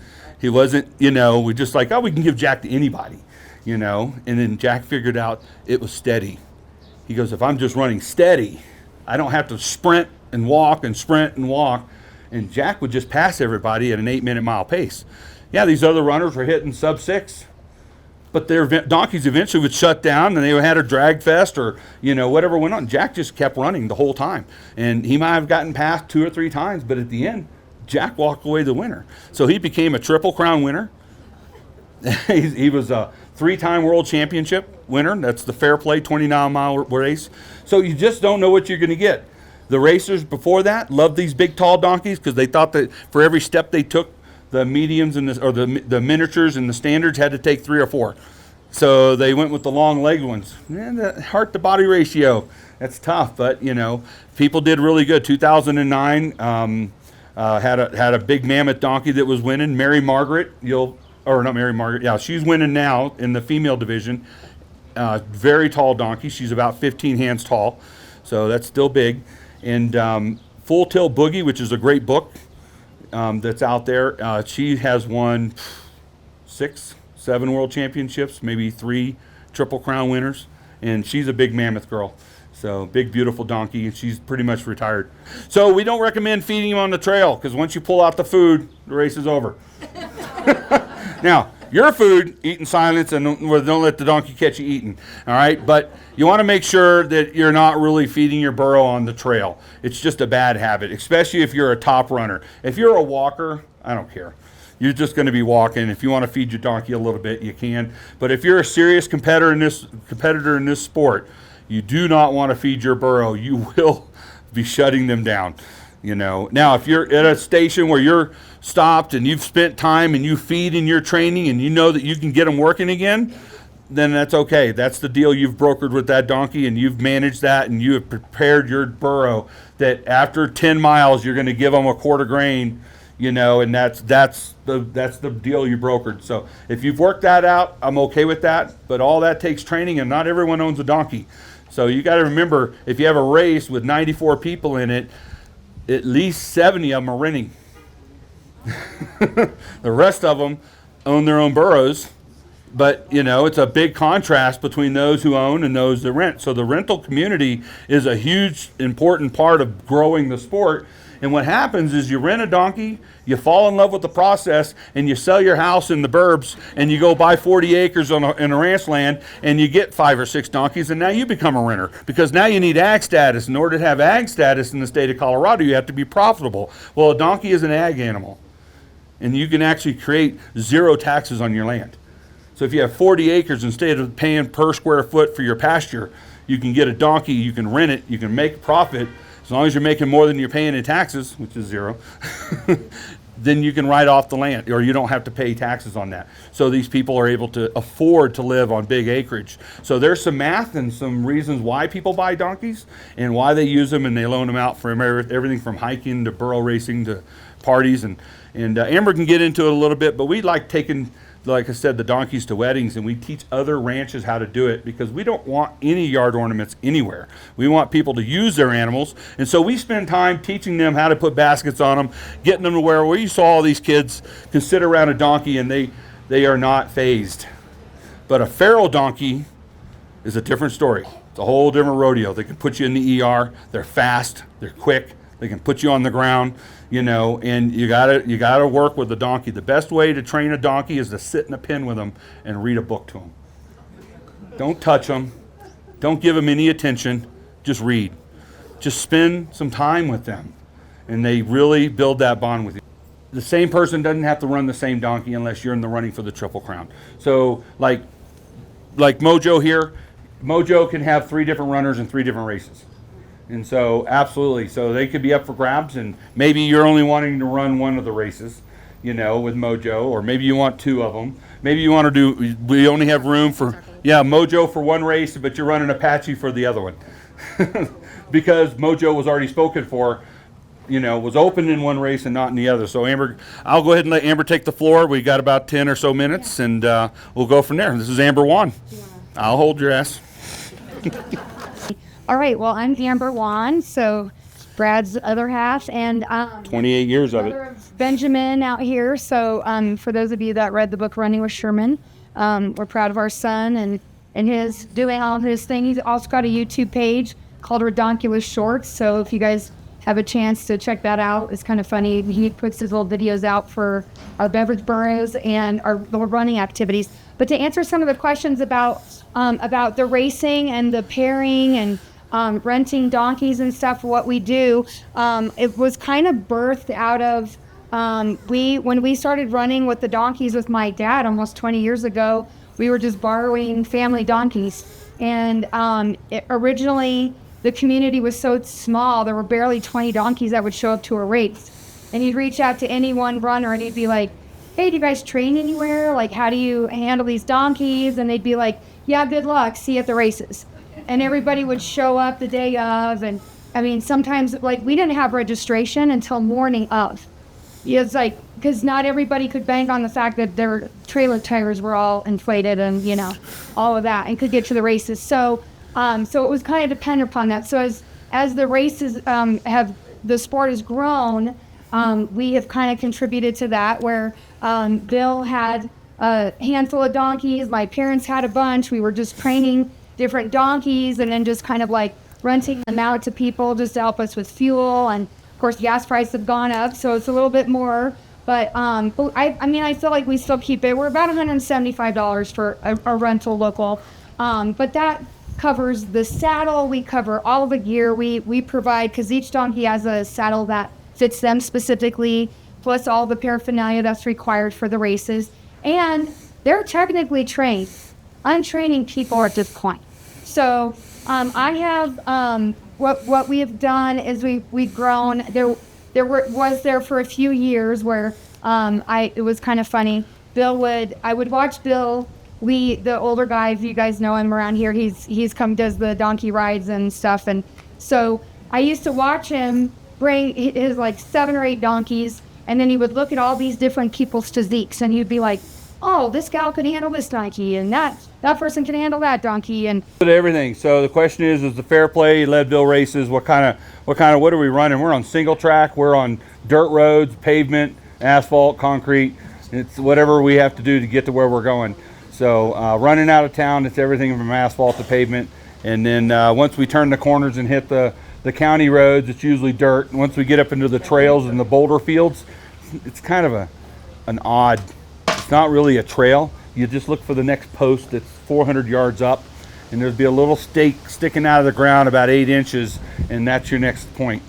He wasn't, we just like, oh, we can give Jack to anybody, And then Jack figured out it was steady. He goes, if I'm just running steady, I don't have to sprint and walk and sprint and walk. And Jack would just pass everybody at an 8-minute mile pace. Yeah, these other runners were hitting sub-6. But their donkeys eventually would shut down, and they had a drag fest or, whatever went on. Jack just kept running the whole time. And he might have gotten past 2 or 3 times, but at the end, Jack walked away the winner. So he became a Triple Crown winner. He was a 3-time world championship winner. That's the Fair Play 29-mile race. So you just don't know what you're going to get. The racers before that loved these big, tall donkeys because they thought that for every step they took, the mediums and the miniatures and the standards had to take 3 or 4. So they went with the long-legged ones. And the heart-to-body ratio, that's tough. But, people did really good. 2009 had a big mammoth donkey that was winning. Mary Margaret, not Mary Margaret. Yeah, she's winning now in the female division. Very tall donkey. She's about 15 hands tall. So that's still big. And Full Tilt Boogie, which is a great book. That's out there. She has won 6, 7 world championships, maybe 3 Triple Crown winners, and she's a big mammoth girl. So big, beautiful donkey, and she's pretty much retired. So we don't recommend feeding him on the trail because once you pull out the food, the race is over. Now, your food, eat in silence, and don't let the donkey catch you eating, all right? But you want to make sure that you're not really feeding your burro on the trail. It's just a bad habit, especially if you're a top runner. If you're a walker, I don't care. You're just going to be walking. If you want to feed your donkey a little bit, you can. But if you're a serious competitor in this sport, you do not want to feed your burro. You will be shutting them down. Now if you're at a station where you're stopped and you've spent time and you feed in your training and you know that you can get them working again, then that's okay. That's the deal you've brokered with that donkey, and you've managed that, and you have prepared your burro that after 10 miles you're going to give them a quart of grain, and that's the deal you brokered. So if you've worked that out, I'm okay with that. But all that takes training, and not everyone owns a donkey. So you got to remember, if you have a race with 94 people in it, at least 70 of them are renting. The rest of them own their own burros, but it's a big contrast between those who own and those that rent. So the rental community is a huge, important part of growing the sport. And what happens is you rent a donkey, you fall in love with the process, and you sell your house in the burbs, and you go buy 40 acres in a ranch land, and you get 5 or 6 donkeys, and now you become a renter. Because now you need ag status. In order to have ag status in the state of Colorado, you have to be profitable. Well, a donkey is an ag animal, and you can actually create 0 taxes on your land. So if you have 40 acres, instead of paying per square foot for your pasture, you can get a donkey, you can rent it, you can make a profit. As long as you're making more than you're paying in taxes, which is 0, then you can write off the land, or you don't have to pay taxes on that. So these people are able to afford to live on big acreage. So there's some math and some reasons why people buy donkeys and why they use them, and they loan them out for everything from hiking to burro racing to parties. And Amber can get into it a little bit, but we like taking, like I said, the donkeys to weddings, and we teach other ranches how to do it because we don't want any yard ornaments anywhere. We want people to use their animals, and so we spend time teaching them how to put baskets on them, getting them to where you saw all these kids can sit around a donkey and they are not phased. But a feral donkey is a different story. It's a whole different rodeo. They can put you in the ER. They're fast. They're quick. They can put you on the ground, and you gotta work with the donkey. The best way to train a donkey is to sit in a pen with them and read a book to them. Don't touch them. Don't give them any attention. Just read. Just spend some time with them, and they really build that bond with you. The same person doesn't have to run the same donkey unless you're in the running for the Triple Crown. So like Mojo here, Mojo can have 3 different runners in 3 different races. And so, absolutely. So they could be up for grabs, and maybe you're only wanting to run one of the races, with Mojo, or maybe you want 2 of them. Maybe you want to we only have room for, Mojo for one race, but you're running Apache for the other one. Because Mojo was already spoken for, was open in one race and not in the other. So Amber, I'll go ahead and let Amber take the floor. We got about 10 or so minutes, and we'll go from there. This is Amber Wann. I'll hold your ass. All right, well, I'm Amber Wann, so Brad's other half, and 28 years of it. mother of Benjamin out here. So for those of you that read the book Running with Sherman, we're proud of our son and his doing all of his thing. He's also got a YouTube page called ReDONKulous Shorts. So if you guys have a chance to check that out, it's kind of funny. He puts his little videos out for our beverage burros and our little running activities. But to answer some of the questions about the racing and the pairing and renting donkeys and stuff, what we do, it was kind of birthed out of when we started running with the donkeys with my dad almost 20 years ago. We were just borrowing family donkeys, and originally the community was so small, there were barely 20 donkeys that would show up to a race. And he'd reach out to any one runner and he'd be like, hey, do you guys train anywhere? Like, how do you handle these donkeys? And they'd be like, yeah, good luck, see you at the races. And everybody would show up the day of, and I mean, sometimes, like, we didn't have registration until morning of. It's like, because not everybody could bank on the fact that their trailer tires were all inflated and, you know, all of that, and could get to the races. So it was kind of dependent upon that. So as the races the sport has grown, we have kind of contributed to that, where Bill had a handful of donkeys, my parents had a bunch, we were just training different donkeys and then just kind of like renting them out to people just to help us with fuel. And of course gas prices have gone up, so it's a little bit more, but I feel like we still keep it. We're about $175 for a rental local, but that covers the saddle, we cover all of the gear we provide, because each donkey has a saddle that fits them specifically, plus all the paraphernalia that's required for the races. And they're technically trained. I'm training people at this point. So I have what we have done is we've grown. Was there for a few years where it was kind of funny. I would watch Bill Lee, the older guy, if you guys know him around here. He's does the donkey rides and stuff, and so I used to watch him bring his like 7 or 8 donkeys, and then he would look at all these different people's physiques, and he'd be like, oh, this gal can handle this donkey, and that person can handle that donkey, and Everything. So the question is the fair play Leadville races? What are we running? We're on single track. We're on dirt roads, pavement, asphalt, concrete. It's whatever we have to do to get to where we're going. So running out of town, it's everything from asphalt to pavement, and then once we turn the corners and hit the county roads, it's usually dirt. And once we get up into the trails and the boulder fields, it's kind of an odd. It's not really a trail. You just look for the next post that's 400 yards up, and there'll be a little stake sticking out of the ground about 8 inches, and that's your next point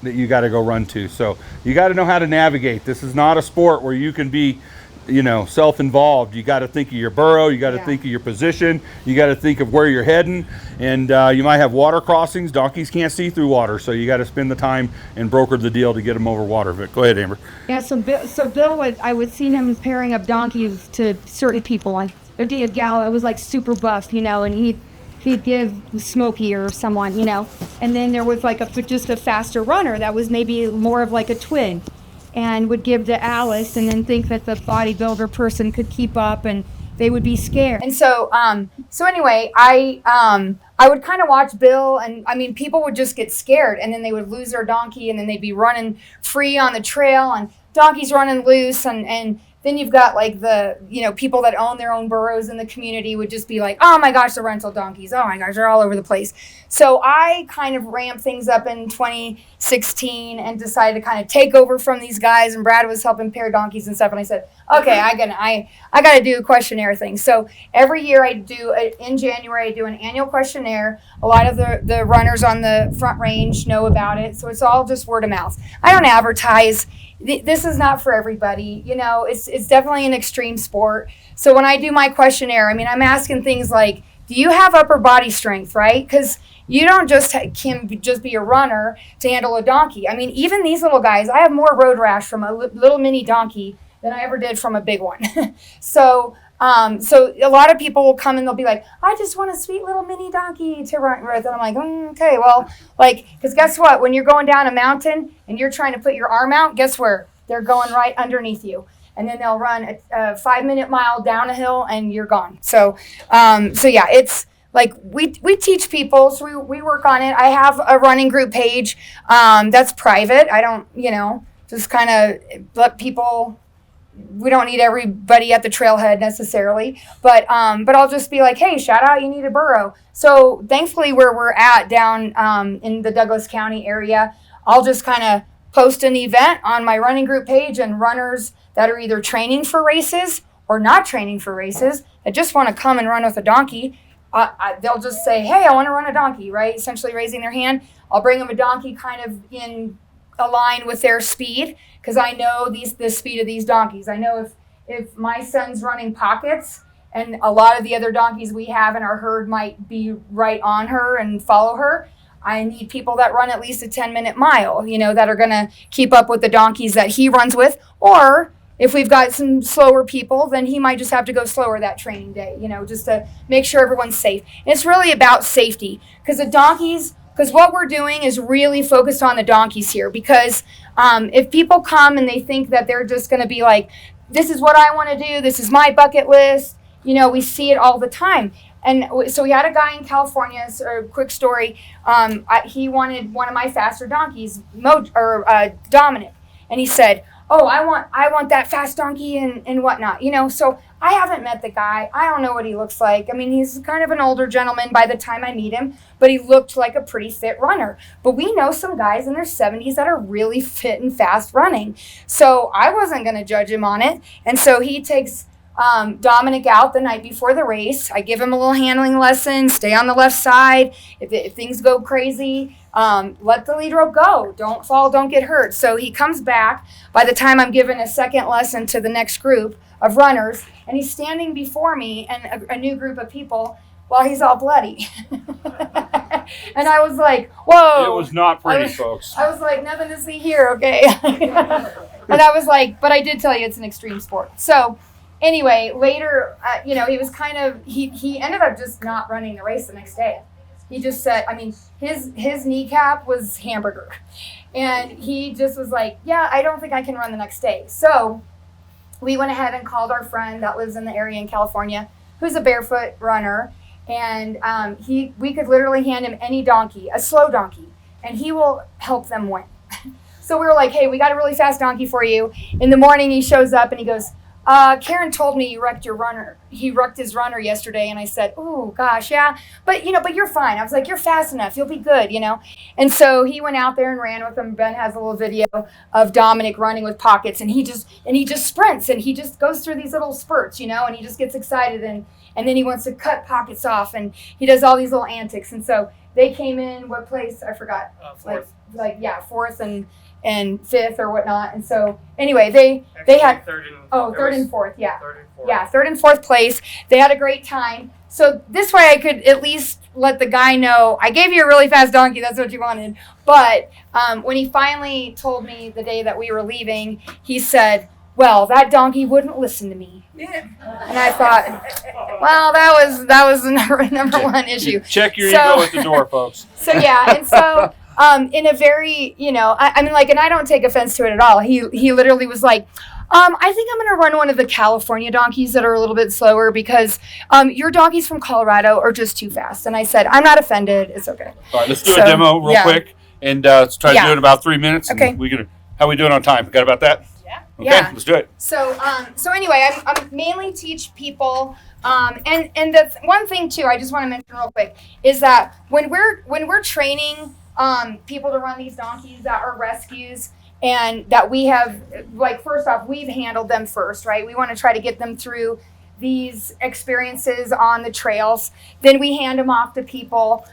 that you got to go run to. So you got to know how to navigate. This is not a sport where you can be, self-involved. You got to think of your burro, you got to think of your position, you got to think of where you're heading, and you might have water crossings. Donkeys can't see through water, so you got to spend the time and broker the deal to get them over water. But go ahead, Amber. yeah. So Bill I would see him pairing up donkeys to certain people. Like there'd be a gal that was like super buff, and he'd give Smokey or someone, and then there was like just a faster runner that was maybe more of like a twin, and would give to Alice, and then think that the bodybuilder person could keep up, and they would be scared. And so anyway, I would kind of watch Bill, and I mean, people would just get scared, and then they would lose their donkey, and then they'd be running free on the trail, and donkeys running loose, and then you've got like the, people that own their own burros in the community would just be like, oh my gosh, the rental donkeys. Oh my gosh, they're all over the place. So I kind of ramped things up in 2016 and decided to kind of take over from these guys, and Brad was helping pair donkeys and stuff. And I said, okay, I got to do a questionnaire thing. So every year in January, I do an annual questionnaire. A lot of the runners on the Front Range know about it. So it's all just word of mouth. I don't advertise. This is not for everybody. It's definitely an extreme sport. So when I do my questionnaire, I'm asking things like, do you have upper body strength, right? Because you don't can just be a runner to handle a donkey. Even these little guys, I have more road rash from a little mini donkey than I ever did from a big one. So a lot of people will come and they'll be like, I just want a sweet little mini donkey to run with. And I'm like, okay, well, because guess what? When you're going down a mountain and you're trying to put your arm out, guess where? They're going right underneath you. And then they'll run a 5-minute mile down a hill and you're gone. So yeah, like we teach people, so we work on it. I have a running group page that's private. I don't, just kind of let people. We don't need everybody at the trailhead necessarily, but I'll just be like, hey, shout out, you need a burro. So thankfully, where we're at down in the Douglas County area, I'll just kind of post an event on my running group page, and runners that are either training for races or not training for races that just want to come and run with a donkey, they'll just say, hey, I want to run a donkey, right? Essentially raising their hand. I'll bring them a donkey kind of in align with their speed, because I know the speed of these donkeys. I know if my son's running pockets and a lot of the other donkeys we have in our herd might be right on her and follow her, I need people that run at least a 10-minute mile, that are going to keep up with the donkeys that he runs with. Or if we've got some slower people, then he might just have to go slower that training day, just to make sure everyone's safe. And it's really about safety, because what we're doing is really focused on the donkeys here, because if people come and they think that they're just going to be like, this is what I want to do, this is my bucket list, we see it all the time. And so we had a guy in California, so quick story, he wanted one of my faster donkeys, Dominic, and he said, oh, I want that fast donkey and whatnot, so I haven't met the guy. I don't know what he looks like. I mean, he's kind of an older gentleman by the time I meet him, but he looked like a pretty fit runner. But we know some guys in their 70s that are really fit and fast running. So I wasn't going to judge him on it. And so he takes Dominic out the night before the race. I give him a little handling lesson, stay on the left side. If things go crazy, let the lead rope go. Don't fall, don't get hurt. So he comes back. By the time I'm giving a second lesson to the next group of runners, and he's standing before me and a new group of people while he's all bloody. And I was like, whoa. It was not pretty, folks. I was like, nothing to see here, okay? And I was like, but I did tell you it's an extreme sport. So anyway, later, he was kind of, he ended up just not running the race the next day. He just said, his kneecap was hamburger. And he just was like, yeah, I don't think I can run the next day. So we went ahead and called our friend that lives in the area in California, who's a barefoot runner. And we could literally hand him any donkey, a slow donkey, and he will help them win. So we were like, hey, we got a really fast donkey for you. In the morning, he shows up and he goes, Karen told me you wrecked your runner. He wrecked his runner yesterday. And I said, oh, gosh, yeah. But you're fine. I was like, you're fast enough. You'll be good, And so he went out there and ran with him. Ben has a little video of Dominic running with pockets. And he just sprints. And he just goes through these little spurts, and he just gets excited. And then he wants to cut pockets off. And he does all these little antics. And so they came in, what place? I forgot. Fourth. Fourth and fifth or whatnot. And so anyway, they had third and fourth. Yeah. Third and fourth place. They had a great time. So this way I could at least let the guy know, I gave you a really fast donkey. That's what you wanted. But when he finally told me the day that we were leaving, he said, well, that donkey wouldn't listen to me. Yeah. And I thought, well, that was the number one issue. Check your ego at the door, folks. So yeah, and so in a very, and I don't take offense to it at all. He literally was like, I think I'm going to run one of the California donkeys that are a little bit slower because your donkeys from Colorado are just too fast. And I said, I'm not offended. It's okay. All right, let's do a demo real quick, and let's try to do it in about 3 minutes. Okay. How are we doing on time? Got about that? Yeah. Okay, yeah. Let's do it. So anyway, I'm mainly teach people, and the one thing too, I just want to mention real quick, is that when we're training people to run these donkeys that are rescues, and that we have, first off, we've handled them first, right? We want to try to get them through these experiences on the trails. Then we hand them off to people.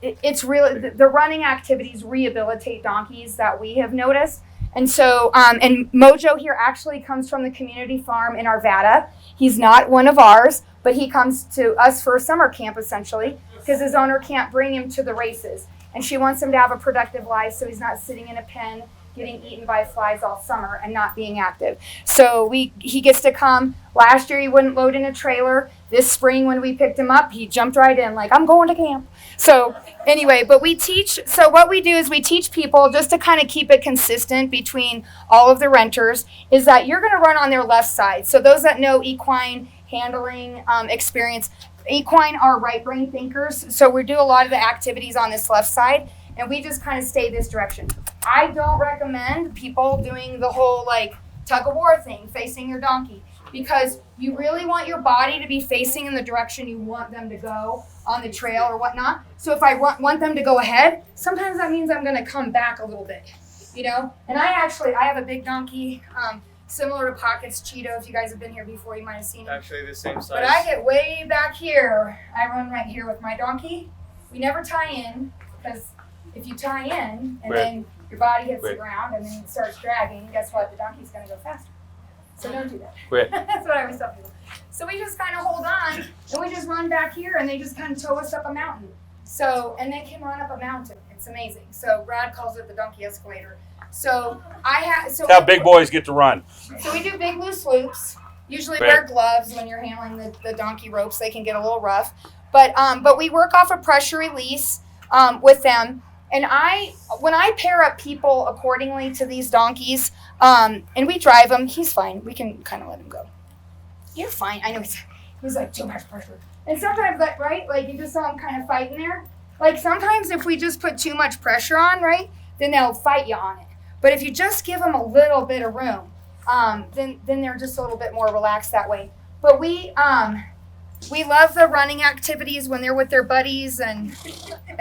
It's really, the running activities rehabilitate donkeys that we have noticed. And so, and Mojo here actually comes from the community farm in Arvada. He's not one of ours, but he comes to us for a summer camp, essentially, because his owner can't bring him to the races. And she wants him to have a productive life, so he's not sitting in a pen getting eaten by flies all summer and not being active. So he gets to come. Last year he wouldn't load in a trailer. This spring when we picked him up, he jumped right in like, I'm going to camp. So anyway, but what we do is we teach people, just to kind of keep it consistent between all of the renters, is that you're going to run on their left side. So those that know equine handling experience. Equine are right brain thinkers, so we do a lot of the activities on this left side, and we just kind of stay this direction. I don't recommend people doing the whole like tug of war thing, facing your donkey, because you really want your body to be facing in the direction you want them to go on the trail or whatnot. So if I want them to go ahead, sometimes that means I'm going to come back a little bit, you know. And I have a big donkey, similar to Pocket's Cheeto. If you guys have been here before, you might have seen it. Actually, the same size. But I get way back here. I run right here with my donkey. We never tie in, because if you tie in and then your body hits the ground and then it starts dragging, guess what? The donkey's going to go faster. So don't do that. Quit. That's what I always tell people. So we just kind of hold on and we just run back here and they just kind of tow us up a mountain. So, and they can run up a mountain. It's amazing. So Brad calls it the donkey escalator. So That's how big boys get to run. So we do big loose loops. Usually wear gloves when you're handling the donkey ropes. They can get a little rough. But we work off a pressure release with them. And when I pair up people accordingly to these donkeys, and we drive him, he's fine. We can kind of let him go. You're fine. I know he's like too much pressure. And sometimes that, right? Like you just saw him kind of fighting there. Like sometimes if we just put too much pressure on, right, then they'll fight you on it. But if you just give them a little bit of room, then they're just a little bit more relaxed that way. But we love the running activities when they're with their buddies and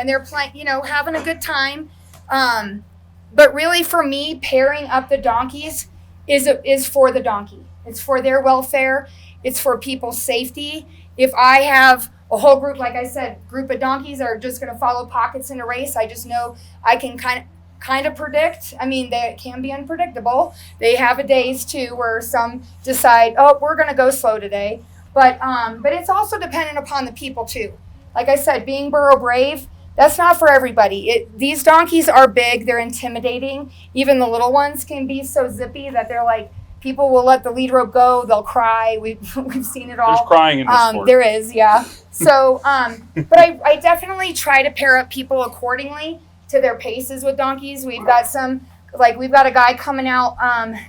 they're playing, having a good time. But really for me, pairing up the donkeys is for the donkey. It's for their welfare. It's for people's safety. If I have a whole group, like I said, group of donkeys that are just going to follow Pockets in a race, I just know I can kind of predict. I mean, they can be unpredictable. They have a days too where some decide, oh, we're going to go slow today. But it's also dependent upon the people too. Like I said, being Burro Brave, that's not for everybody. These donkeys are big. They're intimidating. Even the little ones can be so zippy that they're like, people will let the lead rope go. They'll cry. We've seen it all. There's crying in this sport. There is, yeah. So, but I definitely try to pair up people accordingly to their paces with donkeys. We've got a guy coming out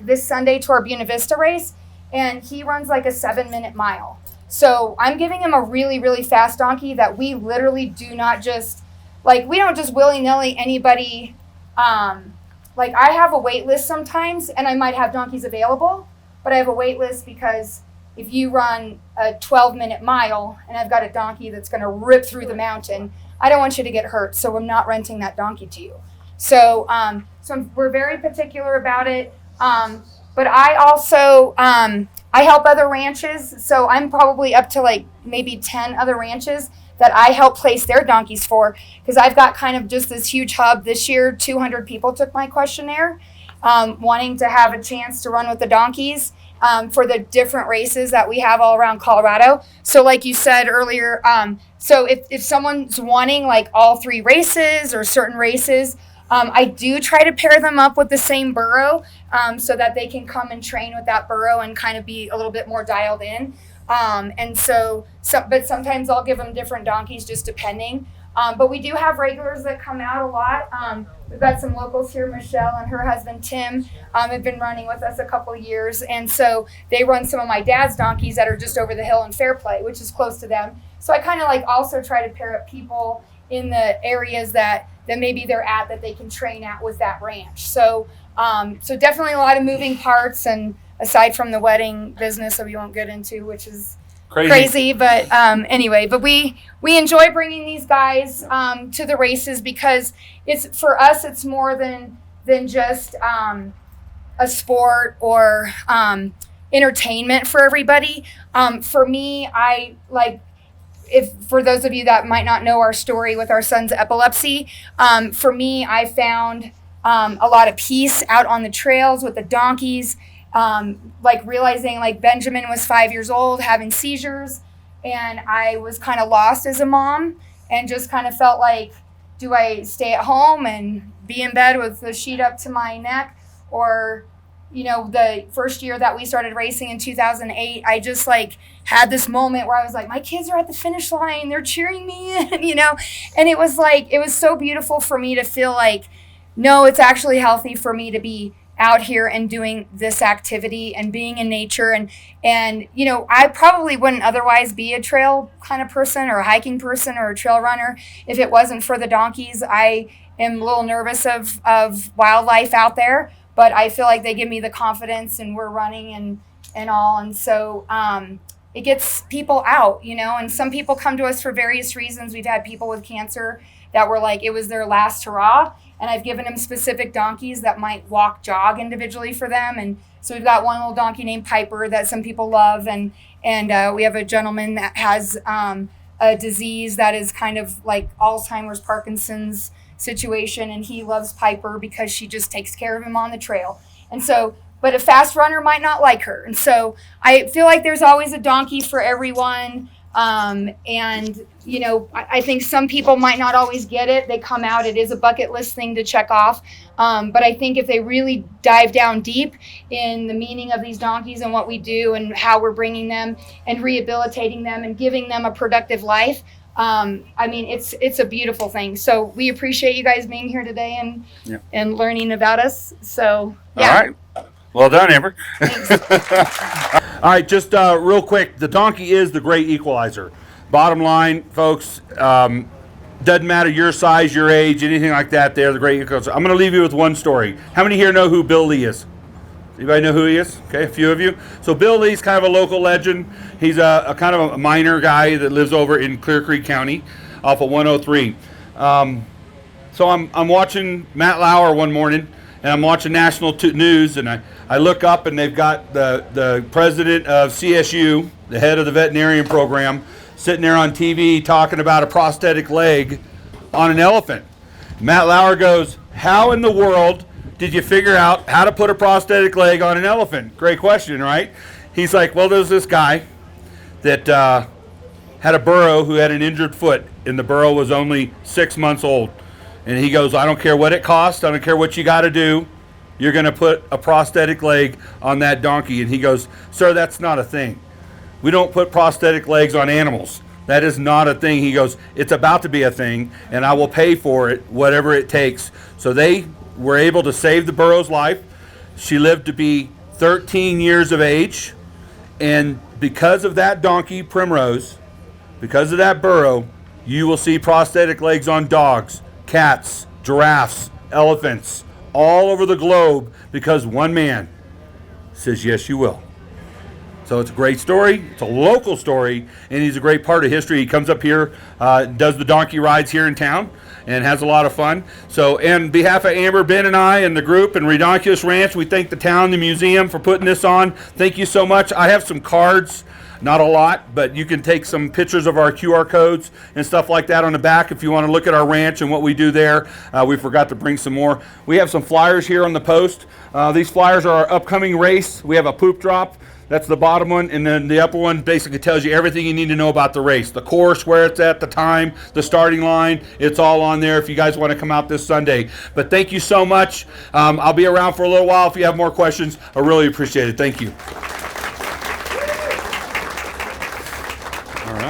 this Sunday to our Buena Vista race, and he runs like a 7-minute mile. So I'm giving him a really, really fast donkey that we literally do not just, we don't just willy-nilly anybody. I have a wait list sometimes, and I might have donkeys available, but I have a wait list because if you run a 12-minute mile and I've got a donkey that's going to rip through the mountain, I don't want you to get hurt, so I'm not renting that donkey to you. So we're very particular about it. But I also, I help other ranches, so I'm probably up to maybe 10 other ranches that I help place their donkeys for, because I've got kind of just this huge hub. This year, 200 people took my questionnaire, wanting to have a chance to run with the donkeys for the different races that we have all around Colorado. So like you said earlier, so if someone's wanting all 3 races or certain races, I do try to pair them up with the same burro so that they can come and train with that burro and kind of be a little bit more dialed in. But sometimes I'll give them different donkeys just depending. But we do have regulars that come out a lot. We've got some locals here. Michelle and her husband Tim have been running with us a couple years, and so they run some of my dad's donkeys that are just over the hill in Fairplay, which is close to them. So I kind of also try to pair up people in the areas that maybe they're at that they can train at with that ranch. So definitely a lot of moving parts, and aside from the wedding business that we won't get into, which is crazy. But anyway, but we enjoy bringing these guys to the races because for us it's more than just a sport or entertainment for everybody. For me, for those of you that might not know our story with our son's epilepsy, for me, I found a lot of peace out on the trails with the donkeys. Realizing Benjamin was 5 years old having seizures, and I was kind of lost as a mom and just kind of felt like, do I stay at home and be in bed with the sheet up to my neck? Or, the first year that we started racing in 2008, I just had this moment where I was like, my kids are at the finish line, they're cheering me in, and it was so beautiful for me to feel no, it's actually healthy for me to be out here and doing this activity and being in nature. And you know, I probably wouldn't otherwise be a trail kind of person or a hiking person or a trail runner if it wasn't for the donkeys. I am a little nervous of wildlife out there, but I feel like they give me the confidence, and we're running and all. And so it gets people out, you know, and some people come to us for various reasons. We've had people with cancer that were like, it was their last hurrah. And I've given them specific donkeys that might walk, jog individually for them. And so we've got one little donkey named Piper that some people love. And we have a gentleman that has a disease that is kind of like Alzheimer's, Parkinson's situation. And he loves Piper because she just takes care of him on the trail. And so, but a fast runner might not like her. And so I feel like there's always a donkey for everyone. And, you know, I think some people might not always get it. They come out, it is a bucket list thing to check off. But I think if they really dive down deep in the meaning of these donkeys and what we do and how we're bringing them and rehabilitating them and giving them a productive life, I mean, it's a beautiful thing. So we appreciate you guys being here today and learning about us. So, yeah. All right. Well done, Amber. Thanks. All right, just real quick, the donkey is the great equalizer. Bottom line, folks, doesn't matter your size, your age, anything like that, they're the great equalizer. I'm going to leave you with one story. How many here know who Bill Lee is? Anybody know who he is? Okay, a few of you. So Bill Lee's kind of a local legend. He's a kind of a miner guy that lives over in Clear Creek County off of 103. So I'm watching Matt Lauer one morning, and I'm watching national news, and I look up, and they've got the president of CSU, the head of the veterinarian program, sitting there on TV talking about a prosthetic leg on an elephant. Matt Lauer goes, how in the world did you figure out how to put a prosthetic leg on an elephant? Great question, right? He's like, well, there's this guy that had a burro who had an injured foot, and the burro was only 6 months old. And he goes, I don't care what it costs. I don't care what you got to do. You're going to put a prosthetic leg on that donkey. And he goes, sir, that's not a thing. We don't put prosthetic legs on animals. That is not a thing. He goes, it's about to be a thing, and I will pay for it, whatever it takes. So they were able to save the burro's life. She lived to be 13 years of age. And because of that donkey, Primrose, because of that burro, you will see prosthetic legs on dogs, cats, giraffes, elephants, all over the globe, because one man says, yes, you will. So it's a great story. It's a local story, and he's a great part of history. He comes up here, does the donkey rides here in town, and has a lot of fun. So on behalf of Amber, Ben, and I, and the group, and ReDONKulous Ranch, we thank the town, the museum for putting this on. Thank you so much. I have some cards. Not a lot, but you can take some pictures of our QR codes and stuff like that on the back if you want to look at our ranch and what we do there. We forgot to bring some more. We have some flyers here on the post. These flyers are our upcoming race. We have a poop drop. That's the bottom one, and then the upper one basically tells you everything you need to know about the race. The course, where it's at, the time, the starting line. It's all on there if you guys want to come out this Sunday. But thank you so much. I'll be around for a little while if you have more questions. I really appreciate it. Thank you.